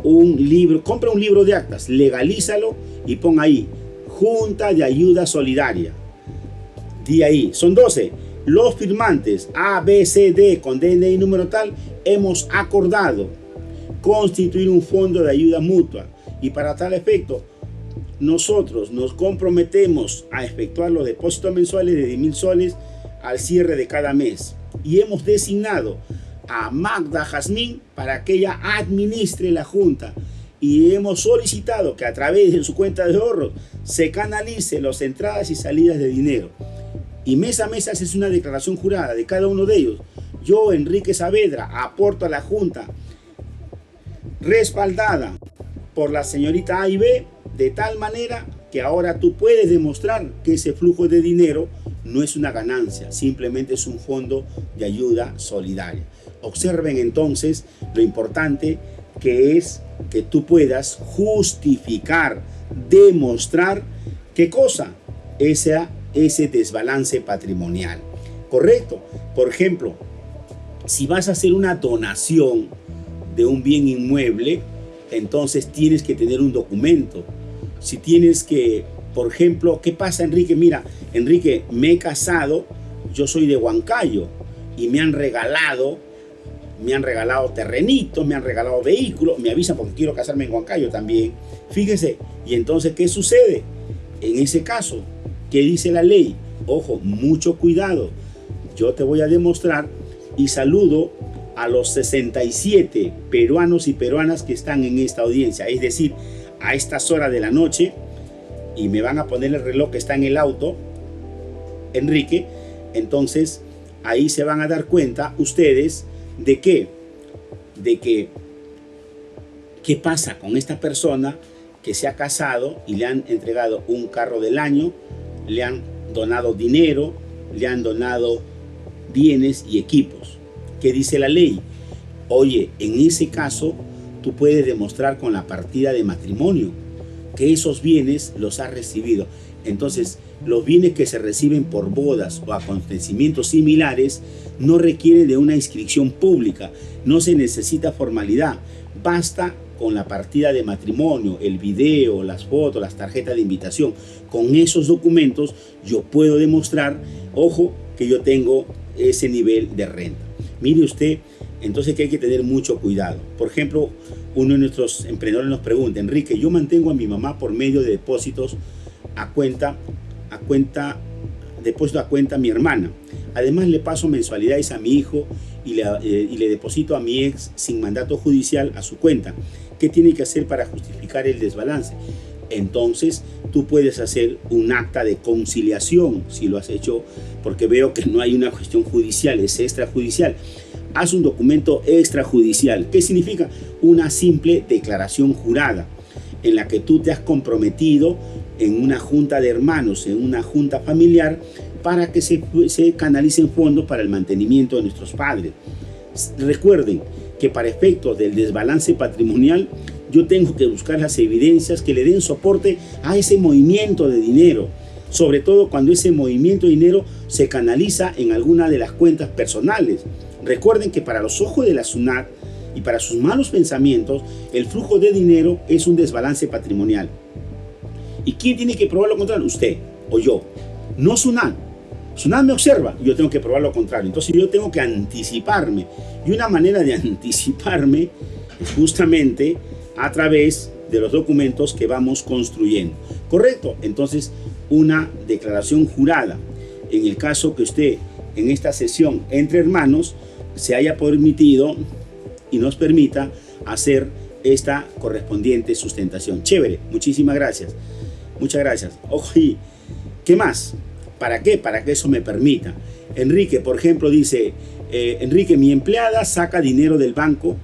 un libro, compra un libro de actas, legalízalo y pon ahí, Junta de Ayuda Solidaria. Di ahí, son 12. Los firmantes A, B, C, D con DNI número tal, hemos acordado constituir un fondo de ayuda mutua y para tal efecto nosotros nos comprometemos a efectuar los depósitos mensuales de 10.000 soles al cierre de cada mes y hemos designado a Magda Jazmín para que ella administre la junta y hemos solicitado que a través de su cuenta de ahorros se canalice las entradas y salidas de dinero y mes a mes haces una declaración jurada de cada uno de ellos. Yo, Enrique Saavedra, aporto a la junta respaldada por la señorita A y B de tal manera que ahora tú puedes demostrar que ese flujo de dinero no es una ganancia, simplemente es un fondo de ayuda solidaria. Observen entonces lo importante que es que tú puedas justificar, demostrar qué cosa, ese desbalance patrimonial. ¿Correcto? Por ejemplo, si vas a hacer una donación de un bien inmueble, entonces tienes que tener un documento. Si tienes que, por ejemplo, ¿qué pasa, Enrique? Mira, Enrique, me he casado, yo soy de Huancayo y me han regalado terrenitos, me han regalado vehículos, me avisan porque quiero casarme en Huancayo también. Fíjese, y entonces, ¿qué sucede? En ese caso, ¿qué dice la ley? Ojo, mucho cuidado. Yo te voy a demostrar y saludo a los 67 peruanos y peruanas que están en esta audiencia, es decir, a estas horas de la noche, y me van a poner el reloj que está en el auto, Enrique. Entonces, ahí se van a dar cuenta ustedes de qué pasa con esta persona que se ha casado y le han entregado un carro del año, le han donado dinero, le han donado bienes y equipos. ¿Qué dice la ley? Oye, en ese caso, tú puedes demostrar con la partida de matrimonio que esos bienes los has recibido. Entonces, los bienes que se reciben por bodas o acontecimientos similares no requieren de una inscripción pública, no se necesita formalidad, basta con la partida de matrimonio, el video, las fotos, las tarjetas de invitación. Con esos documentos yo puedo demostrar, ojo, que yo tengo ese nivel de renta. Mire usted, entonces que hay que tener mucho cuidado. Por ejemplo, uno de nuestros emprendedores nos pregunta: Enrique, yo mantengo a mi mamá por medio de depósitos depósito a cuenta a mi hermana. Además le paso mensualidades a mi hijo y le deposito a mi ex sin mandato judicial a su cuenta. ¿Qué tiene que hacer para justificar el desbalance? Entonces tú puedes hacer un acta de conciliación si lo has hecho, porque veo que no hay una cuestión judicial, es extrajudicial. Haz un documento extrajudicial. ¿Qué significa? Una simple declaración jurada en la que tú te has comprometido en una junta de hermanos, en una junta familiar, para que se canalicen fondos para el mantenimiento de nuestros padres. Recuerden que para efectos del desbalance patrimonial, yo tengo que buscar las evidencias que le den soporte a ese movimiento de dinero, sobre todo cuando ese movimiento de dinero se canaliza en alguna de las cuentas personales. Recuerden que para los ojos de la SUNAT y para sus malos pensamientos, el flujo de dinero es un desbalance patrimonial. ¿Y quién tiene que probar lo contrario? Usted o yo, no SUNAT. SUNAT me observa, yo tengo que probar lo contrario. Entonces yo tengo que anticiparme. Y una manera de anticiparme es justamente a través de los documentos que vamos construyendo. ¿Correcto? Entonces, una declaración jurada. En el caso que usted, en esta sesión entre hermanos, se haya permitido y nos permita hacer esta correspondiente sustentación. Chévere, muchísimas gracias. Muchas gracias. Ojo, ¿y qué más? ¿Para qué? Para que eso me permita. Enrique, por ejemplo, dice: Enrique, mi empleada saca dinero del banco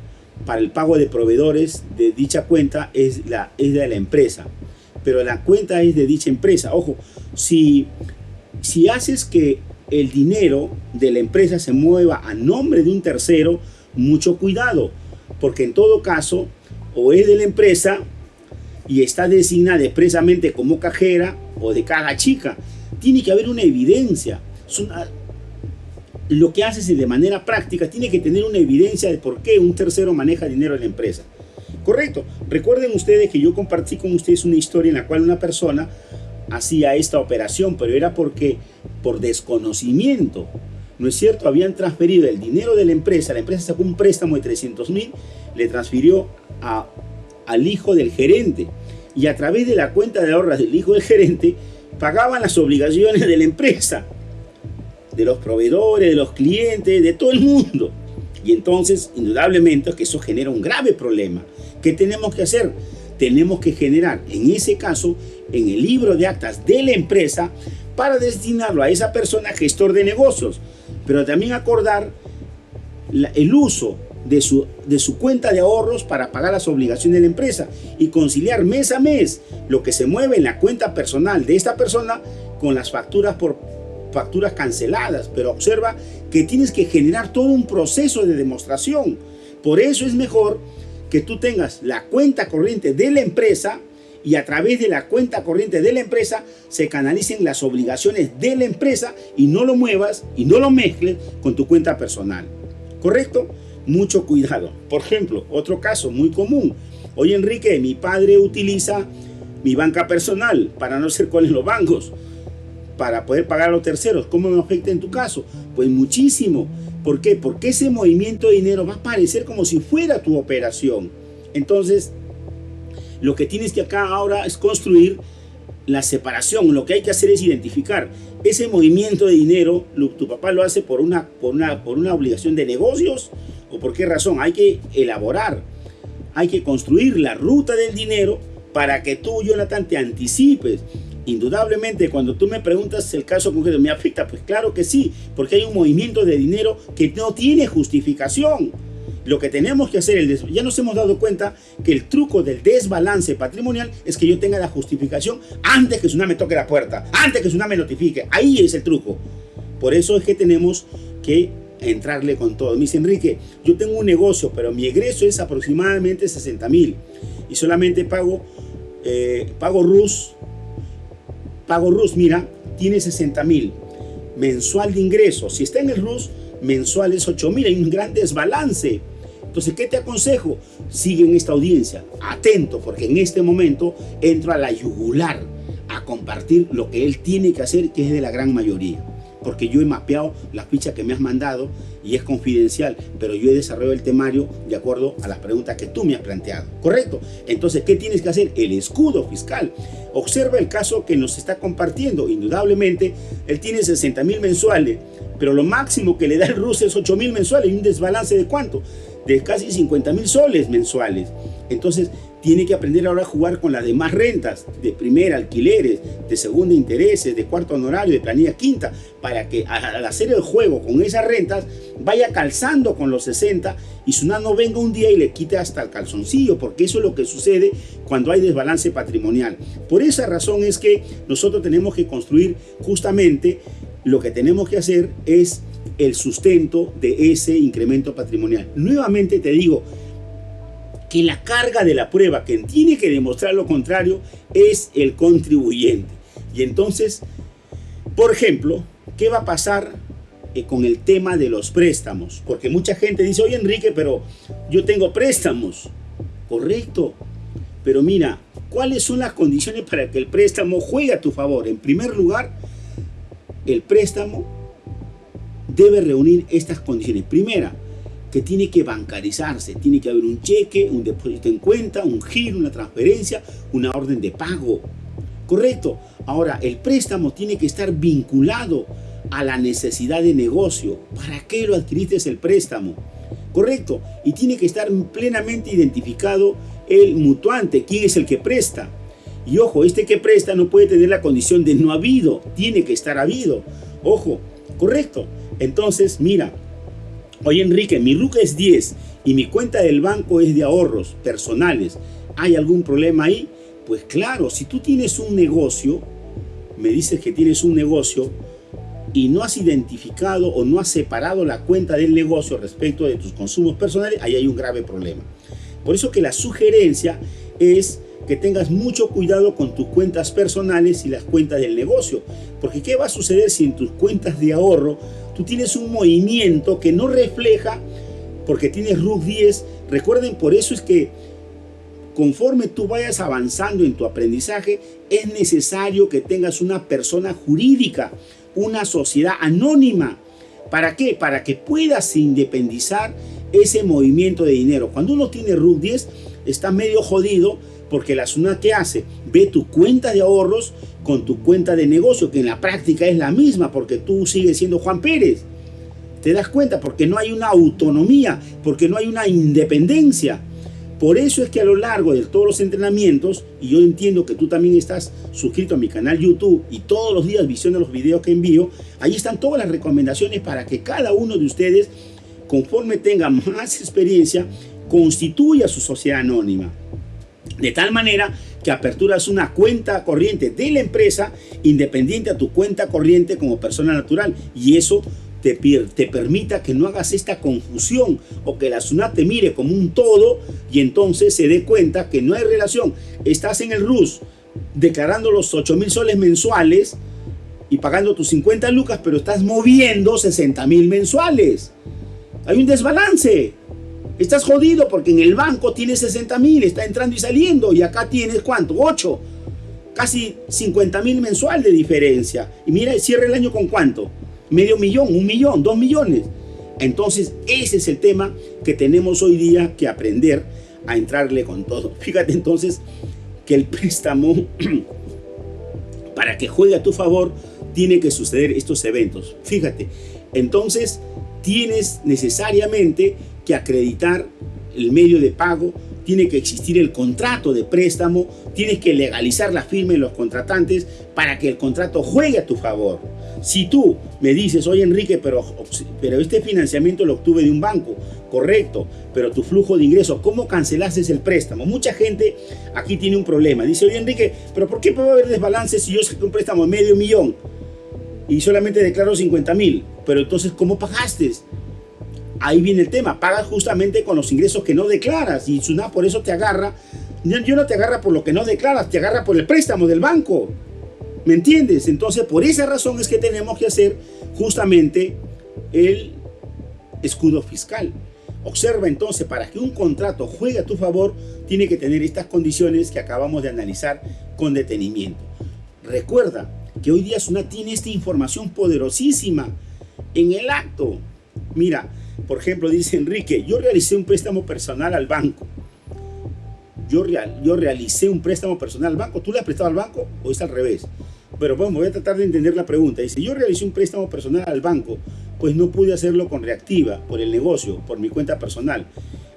para el pago de proveedores de dicha cuenta, es de la empresa, pero la cuenta es de dicha empresa. Ojo, si haces que el dinero de la empresa se mueva a nombre de un tercero, mucho cuidado, porque en todo caso, o es de la empresa y está designada expresamente como cajera, o de caja chica. Tiene que haber una evidencia. Lo que haces de manera práctica tiene que tener una evidencia de por qué un tercero maneja dinero en la empresa. Correcto. Recuerden ustedes que yo compartí con ustedes una historia en la cual una persona hacía esta operación, pero era porque por desconocimiento, ¿no es cierto? Habían transferido el dinero de la empresa sacó un préstamo de 300.000, le transfirió al hijo del gerente, y a través de la cuenta de ahorros del hijo del gerente pagaban las obligaciones de la empresa, de los proveedores, de los clientes, de todo el mundo. Y entonces, indudablemente, que eso genera un grave problema. ¿Qué tenemos que hacer? Tenemos que generar, en ese caso, en el libro de actas de la empresa, para destinarlo a esa persona gestor de negocios, pero también acordar el uso de su cuenta de ahorros para pagar las obligaciones de la empresa y conciliar mes a mes lo que se mueve en la cuenta personal de esta persona con las facturas canceladas. Pero observa que tienes que generar todo un proceso de demostración. Por eso es mejor que tú tengas la cuenta corriente de la empresa y a través de la cuenta corriente de la empresa se canalicen las obligaciones de la empresa y no lo muevas y no lo mezcles con tu cuenta personal. ¿Correcto? Mucho cuidado. Por ejemplo, otro caso muy común. Oye, Enrique, mi padre utiliza mi banca personal para no ser con los bancos, para poder pagar a los terceros. ¿Cómo me afecta en tu caso? Pues muchísimo. ¿Por qué? Porque ese movimiento de dinero va a parecer como si fuera tu operación. Entonces, lo que tienes que acá ahora es construir la separación. Lo que hay que hacer es identificar ese movimiento de dinero. ¿Tu papá lo hace por una obligación de negocios o por qué razón? Hay que elaborar, hay que construir la ruta del dinero para que tú, Jonathan, te anticipes. Indudablemente, cuando tú me preguntas el caso concreto, ¿me afecta? Pues claro que sí, porque hay un movimiento de dinero que no tiene justificación. Lo que tenemos que hacer, ya nos hemos dado cuenta que el truco del desbalance patrimonial es que yo tenga la justificación antes que Tsunami toque la puerta, antes que Tsunami notifique. Ahí es el truco. Por eso es que tenemos que entrarle con todo. Me dice Enrique, yo tengo un negocio, pero mi egreso es aproximadamente 60.000 y solamente pago RUS, mira, tiene 60.000 mensual de ingresos. Si está en el RUS, mensual es 8.000, hay un gran desbalance. Entonces, ¿qué te aconsejo? Sigue en esta audiencia, atento, porque en este momento entro a la yugular, a compartir lo que él tiene que hacer, que es de la gran mayoría. Porque yo he mapeado la ficha que me has mandado y es confidencial, pero yo he desarrollado el temario de acuerdo a las preguntas que tú me has planteado. ¿Correcto? Entonces, ¿qué tienes que hacer? El escudo fiscal. Observa el caso que nos está compartiendo. Indudablemente, él tiene 60.000 mensuales, pero lo máximo que le da el RUS es 8.000 mensuales y un desbalance de ¿cuánto? De casi 50.000 soles mensuales. Entonces, tiene que aprender ahora a jugar con las demás rentas, de primera, alquileres, de segunda, intereses, de cuarto honorario, de planilla quinta, para que al hacer el juego con esas rentas, vaya calzando con los 60 y Tsunami no venga un día y le quite hasta el calzoncillo, porque eso es lo que sucede cuando hay desbalance patrimonial. Por esa razón es que nosotros tenemos que construir justamente lo que tenemos que hacer es el sustento de ese incremento patrimonial. Nuevamente te digo que la carga de la prueba, quien tiene que demostrar lo contrario, es el contribuyente. Y entonces, por ejemplo, ¿qué va a pasar con el tema de los préstamos? Porque mucha gente dice, oye Enrique, pero yo tengo préstamos. Correcto. Pero mira, ¿cuáles son las condiciones para que el préstamo juegue a tu favor? En primer lugar, el préstamo debe reunir estas condiciones. Primera, que tiene que bancarizarse, tiene que haber un cheque, un depósito en cuenta, un giro, una transferencia, una orden de pago. Correcto. Ahora, el préstamo tiene que estar vinculado a la necesidad de negocio. ¿Para qué lo adquiriste el préstamo? Correcto. Y tiene que estar plenamente identificado el mutuante, quién es el que presta. Y ojo, este que presta no puede tener la condición de no habido, tiene que estar habido. Ojo, correcto. Entonces, mira, oye Enrique, mi RUC es 10 y mi cuenta del banco es de ahorros personales. ¿Hay algún problema ahí? Pues claro, si tú tienes un negocio, me dices que tienes un negocio y no has identificado o no has separado la cuenta del negocio respecto de tus consumos personales, ahí hay un grave problema. Por eso que la sugerencia es que tengas mucho cuidado con tus cuentas personales y las cuentas del negocio. Porque ¿qué va a suceder si en tus cuentas de ahorro tú tienes un movimiento que no refleja, porque tienes RUC 10? Recuerden, por eso es que conforme tú vayas avanzando en tu aprendizaje, es necesario que tengas una persona jurídica, una sociedad anónima. ¿Para qué? Para que puedas independizar ese movimiento de dinero. Cuando uno tiene RUC 10, está medio jodido, porque la SUNAT, ¿qué hace? Ve tu cuenta de ahorros con tu cuenta de negocio, que en la práctica es la misma, porque tú sigues siendo Juan Pérez. ¿Te das cuenta? Porque no hay una autonomía, porque no hay una independencia. Por eso es que a lo largo de todos los entrenamientos, y yo entiendo que tú también estás suscrito a mi canal YouTube y todos los días visionas los videos que envío, ahí están todas las recomendaciones para que cada uno de ustedes, conforme tenga más experiencia, constituya su sociedad anónima. De tal manera que aperturas una cuenta corriente de la empresa independiente a tu cuenta corriente como persona natural. Y eso te permita que no hagas esta confusión o que la SUNAT te mire como un todo y entonces se dé cuenta que no hay relación. Estás en el RUS declarando los 8.000 soles mensuales y pagando tus 50 lucas, pero estás moviendo 60.000 mensuales. Hay un desbalance. Estás jodido porque en el banco tienes 60.000, está entrando y saliendo, y acá tienes ¿cuánto? 8. casi 50.000 mensual de diferencia. Y mira, cierra el año con ¿cuánto? Medio millón, 1 millón, 2 millones. Entonces, ese es el tema que tenemos hoy día que aprender a entrarle con todo. Fíjate entonces que el préstamo, para que juegue a tu favor, tiene que suceder estos eventos. Fíjate, entonces tienes necesariamente que acreditar el medio de pago, tiene que existir el contrato de préstamo, tienes que legalizar la firma de los contratantes para que el contrato juegue a tu favor. Si tú me dices, oye Enrique, pero este financiamiento lo obtuve de un banco, correcto, pero tu flujo de ingresos, ¿cómo cancelaste el préstamo? Mucha gente aquí tiene un problema. Dice, oye Enrique, pero ¿por qué puede haber desbalance si yo saqué un préstamo de medio millón y solamente declaro 50.000? Pero entonces, ¿cómo pagaste? Ahí viene el tema, pagas justamente con los ingresos que no declaras y SUNAT por eso te agarra. Yo no te agarra por lo que no declaras, te agarra por el préstamo del banco. ¿Me entiendes? Entonces, por esa razón es que tenemos que hacer justamente el escudo fiscal. Observa entonces, para que un contrato juegue a tu favor, tiene que tener estas condiciones que acabamos de analizar con detenimiento. Recuerda que hoy día SUNAT tiene esta información poderosísima en el acto. Mira, por ejemplo, dice Enrique, yo realicé un préstamo personal al banco. Yo realicé un préstamo personal al banco. ¿Tú le has prestado al banco o es al revés? Pero bueno, voy a tratar de entender la pregunta. Dice, yo realicé un préstamo personal al banco, pues no pude hacerlo con Reactiva, por el negocio, por mi cuenta personal.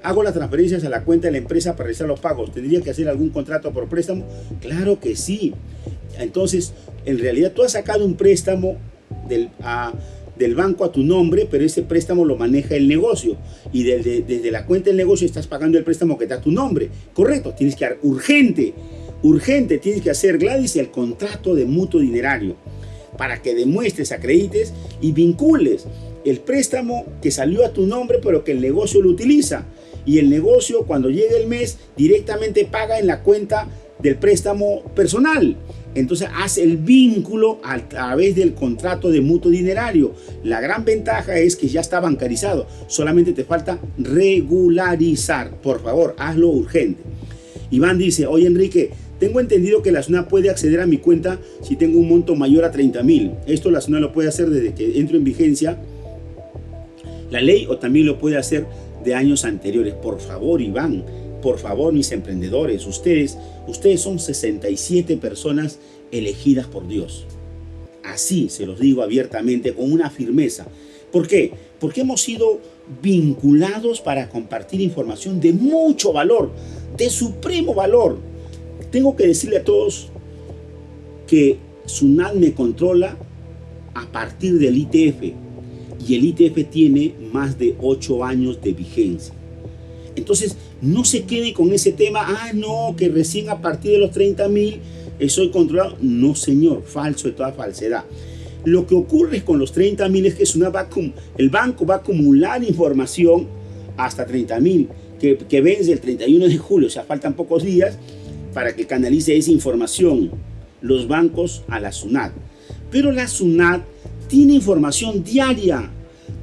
Hago las transferencias a la cuenta de la empresa para realizar los pagos. ¿Tendría que hacer algún contrato por préstamo? Claro que sí. Entonces, en realidad tú has sacado un préstamo del banco a tu nombre, pero ese préstamo lo maneja el negocio y desde la cuenta del negocio estás pagando el préstamo que está a tu nombre. Correcto, tienes que dar urgente, tienes que hacer, Gladys, el contrato de mutuo dinerario para que demuestres, acredites y vincules el préstamo que salió a tu nombre pero que el negocio lo utiliza, y el negocio cuando llegue el mes directamente paga en la cuenta del préstamo personal. Entonces haz el vínculo a través del contrato de mutuo dinerario. La gran ventaja es que ya está bancarizado, solamente te falta regularizar. Por favor, hazlo urgente. Iván dice, oye Enrique, tengo entendido que la SUNAT puede acceder a mi cuenta si tengo un monto mayor a 30.000. Esto la SUNAT lo puede hacer desde que entro en vigencia la ley, o también lo puede hacer de años anteriores. Por favor, Iván, por favor, mis emprendedores, ustedes son 67 personas elegidas por Dios. Así se los digo abiertamente, con una firmeza. ¿Por qué? Porque hemos sido vinculados para compartir información de mucho valor, de supremo valor. Tengo que decirle a todos que SUNAT me controla a partir del ITF, y el ITF tiene más de 8 años de vigencia. Entonces, no se quede con ese tema, no, que recién a partir de los 30.000 soy controlado. No, señor, falso de toda falsedad. Lo que ocurre con los 30.000 es que el banco va a acumular información hasta 30.000, que vence el 31 de julio, o sea, faltan pocos días para que canalice esa información los bancos a la SUNAT. Pero la SUNAT tiene información diaria,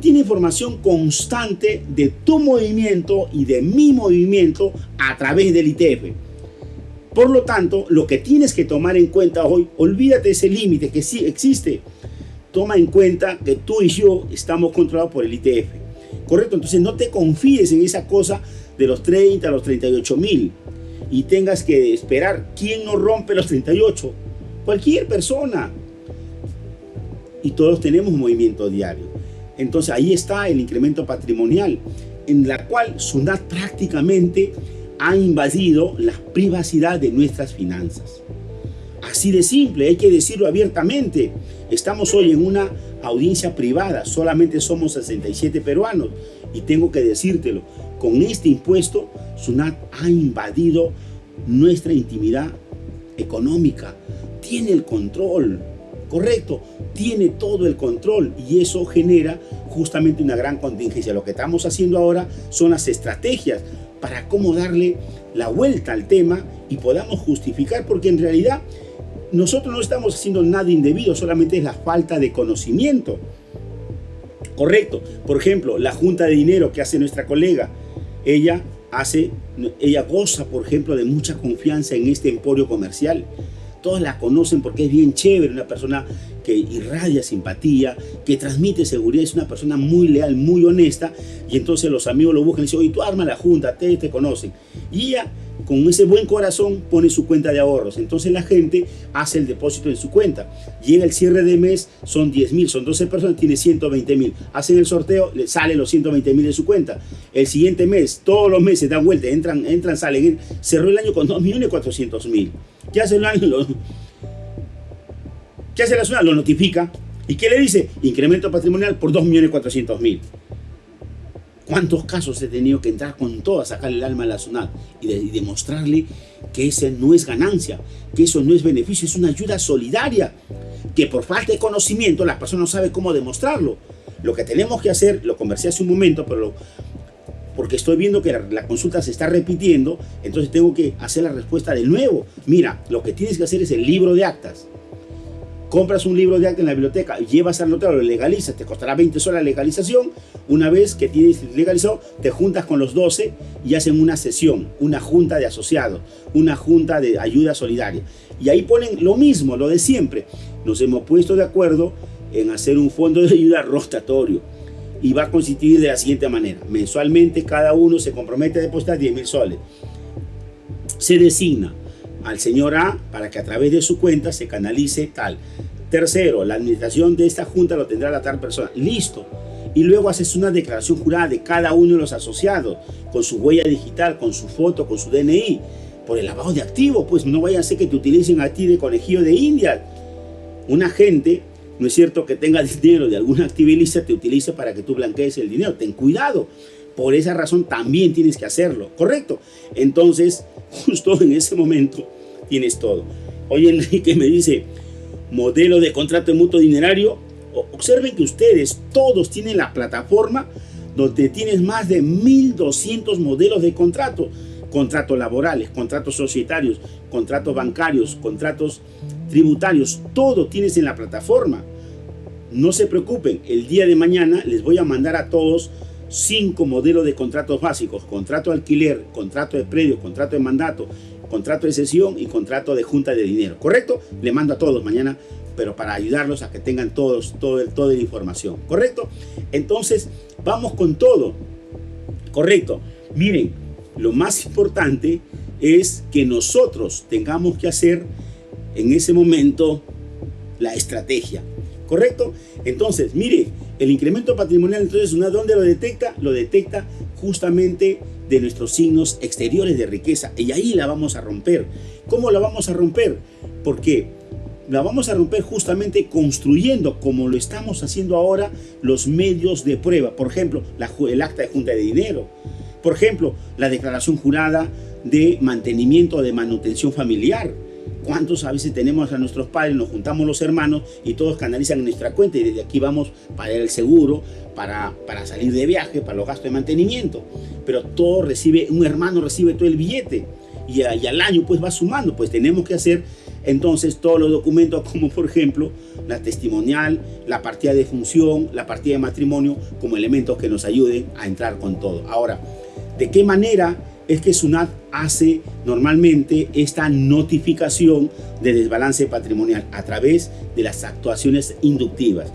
tiene información constante de tu movimiento y de mi movimiento a través del ITF. Por lo tanto, lo que tienes que tomar en cuenta hoy, olvídate de ese límite que sí existe. Toma en cuenta que tú y yo estamos controlados por el ITF. Correcto, entonces no te confíes en esa cosa de los 30 a los 38.000 y tengas que esperar. ¿Quién no rompe los 38? Cualquier persona. Y todos tenemos movimiento diario. Entonces ahí está el incremento patrimonial, en la cual SUNAT prácticamente ha invadido la privacidad de nuestras finanzas. Así de simple, hay que decirlo abiertamente. Estamos hoy en una audiencia privada, solamente somos 67 peruanos, y tengo que decírtelo, con este impuesto SUNAT ha invadido nuestra intimidad económica, tiene el control. Correcto, tiene todo el control, y eso genera justamente una gran contingencia. Lo que estamos haciendo ahora son las estrategias para cómo darle la vuelta al tema y podamos justificar, porque en realidad nosotros no estamos haciendo nada indebido, solamente es la falta de conocimiento. Correcto, por ejemplo, la junta de dinero que hace nuestra colega, ella goza, por ejemplo, de mucha confianza en este emporio comercial. todos la conocen porque es bien chévere, una persona que irradia simpatía, que transmite seguridad, es una persona muy leal, muy honesta, y entonces los amigos lo buscan y dicen, oye, tú arma la junta, te conocen. Y ella, con ese buen corazón, pone su cuenta de ahorros. Entonces la gente hace el depósito en su cuenta. Llega el cierre de mes, son 10.000, son 12 personas, tiene 120.000. Hacen el sorteo, le salen los 120.000 de su cuenta. El siguiente mes, todos los meses dan vuelta, entran, salen. Cerró el año con 2.400.000. ¿Qué hace el año? ¿Qué hace la SUNAT? Lo notifica. ¿Y qué le dice? Incremento patrimonial por 2.400.000. ¿Cuántos casos he tenido que entrar con todo a sacarle el alma a la SUNAT y demostrarle que ese no es ganancia, que eso no es beneficio, es una ayuda solidaria, que por falta de conocimiento la persona no sabe cómo demostrarlo? Lo que tenemos que hacer, lo conversé hace un momento, pero porque estoy viendo que la consulta se está repitiendo, entonces tengo que hacer la respuesta de nuevo. Mira, lo que tienes que hacer es el libro de actas. Compras un libro de acta en la biblioteca, llevas al notario, lo legalizas, te costará 20 soles la legalización. Una vez que tienes legalizado, te juntas con los 12 y hacen una sesión, una junta de asociados, una junta de ayuda solidaria. Y ahí ponen lo mismo, lo de siempre. Nos hemos puesto de acuerdo en hacer un fondo de ayuda rotatorio. Y va a constituir de la siguiente manera. Mensualmente cada uno se compromete a depositar 10.000 soles. Se designa al señor A para que a través de su cuenta se canalice tal. Tercero, la administración de esta junta lo tendrá la tal persona. Listo. Y luego haces una declaración jurada de cada uno de los asociados, con su huella digital, con su foto, con su DNI, por el lavado de activos. Pues no vaya a ser que te utilicen a ti de conejillo de India. Un agente, no es cierto, que tenga dinero de alguna activista, te utilice para que tú blanquees el dinero. Ten cuidado. Por esa razón también tienes que hacerlo, ¿correcto? Entonces, justo en ese momento tienes todo. Oye, Enrique me dice, modelo de contrato de mutuo dinerario. Observen que ustedes todos tienen la plataforma donde tienes más de 1.200 modelos de contrato. Contratos laborales, contratos societarios, contratos bancarios, contratos tributarios. Todo tienes en la plataforma. No se preocupen, el día de mañana les voy a mandar a todos 5 modelos de contratos básicos: contrato de alquiler, contrato de predio, contrato de mandato, contrato de cesión y contrato de junta de dinero. ¿Correcto? Le mando a todos mañana, pero para ayudarlos a que tengan toda la información. ¿Correcto? Entonces, vamos con todo. ¿Correcto? Miren, lo más importante es que nosotros tengamos que hacer en ese momento la estrategia. ¿Correcto? Entonces, mire, el incremento patrimonial, entonces, ¿dónde lo detecta? Lo detecta justamente de nuestros signos exteriores de riqueza, y ahí la vamos a romper. ¿Cómo la vamos a romper? Porque la vamos a romper justamente construyendo, como lo estamos haciendo ahora, los medios de prueba. Por ejemplo, el acta de junta de dinero. Por ejemplo, la declaración jurada de mantenimiento o de manutención familiar. ¿Cuántos a veces tenemos a nuestros padres, nos juntamos los hermanos y todos canalizan en nuestra cuenta, y desde aquí vamos para el seguro, para salir de viaje, para los gastos de mantenimiento? Pero todo recibe, un hermano recibe todo el billete y al año pues va sumando. Pues tenemos que hacer entonces todos los documentos, como por ejemplo la testimonial, la partida de función, la partida de matrimonio, como elementos que nos ayuden a entrar con todo. Ahora, ¿de qué manera es que SUNAT hace normalmente esta notificación de desbalance patrimonial? A través de las actuaciones inductivas.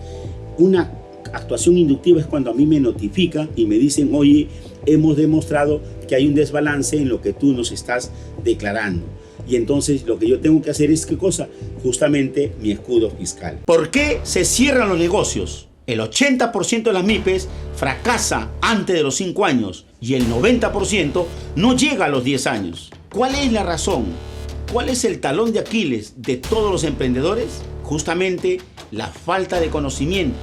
Una actuación inductiva es cuando a mí me notifican y me dicen, oye, hemos demostrado que hay un desbalance en lo que tú nos estás declarando. Y entonces lo que yo tengo que hacer es, ¿qué cosa? Justamente mi escudo fiscal. ¿Por qué se cierran los negocios? El 80% de las MIPES fracasa antes de los 5 años y el 90% no llega a los 10 años. ¿Cuál es la razón? ¿Cuál es el talón de Aquiles de todos los emprendedores? Justamente la falta de conocimiento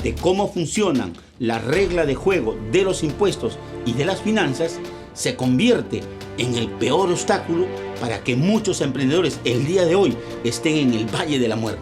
de cómo funcionan las reglas de juego de los impuestos y de las finanzas se convierte en el peor obstáculo para que muchos emprendedores el día de hoy estén en el valle de la muerte.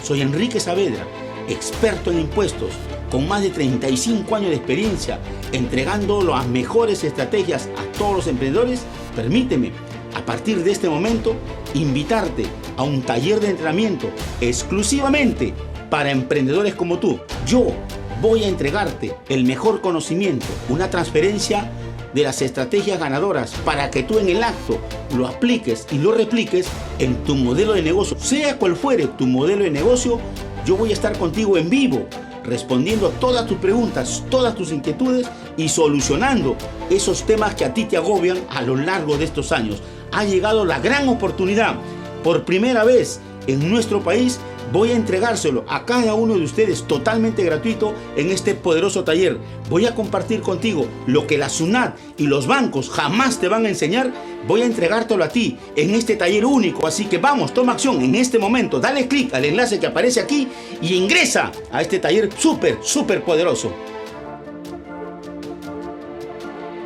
Soy Enrique Saavedra, experto en impuestos, con más de 35 años de experiencia, entregando las mejores estrategias a todos los emprendedores. Permíteme, a partir de este momento, invitarte a un taller de entrenamiento exclusivamente para emprendedores como tú. Yo voy a entregarte el mejor conocimiento, una transferencia de las estrategias ganadoras, para que tú en el acto lo apliques y lo repliques en tu modelo de negocio. Sea cual fuere tu modelo de negocio, yo voy a estar contigo en vivo, respondiendo todas tus preguntas, todas tus inquietudes y solucionando esos temas que a ti te agobian a lo largo de estos años. Ha llegado la gran oportunidad. Por primera vez en nuestro país voy a entregárselo a cada uno de ustedes totalmente gratuito en este poderoso taller. Voy a compartir contigo lo que la SUNAT y los bancos jamás te van a enseñar. Voy a entregártelo a ti en este taller único. Así que vamos, toma acción en este momento. Dale clic al enlace que aparece aquí y ingresa a este taller súper poderoso.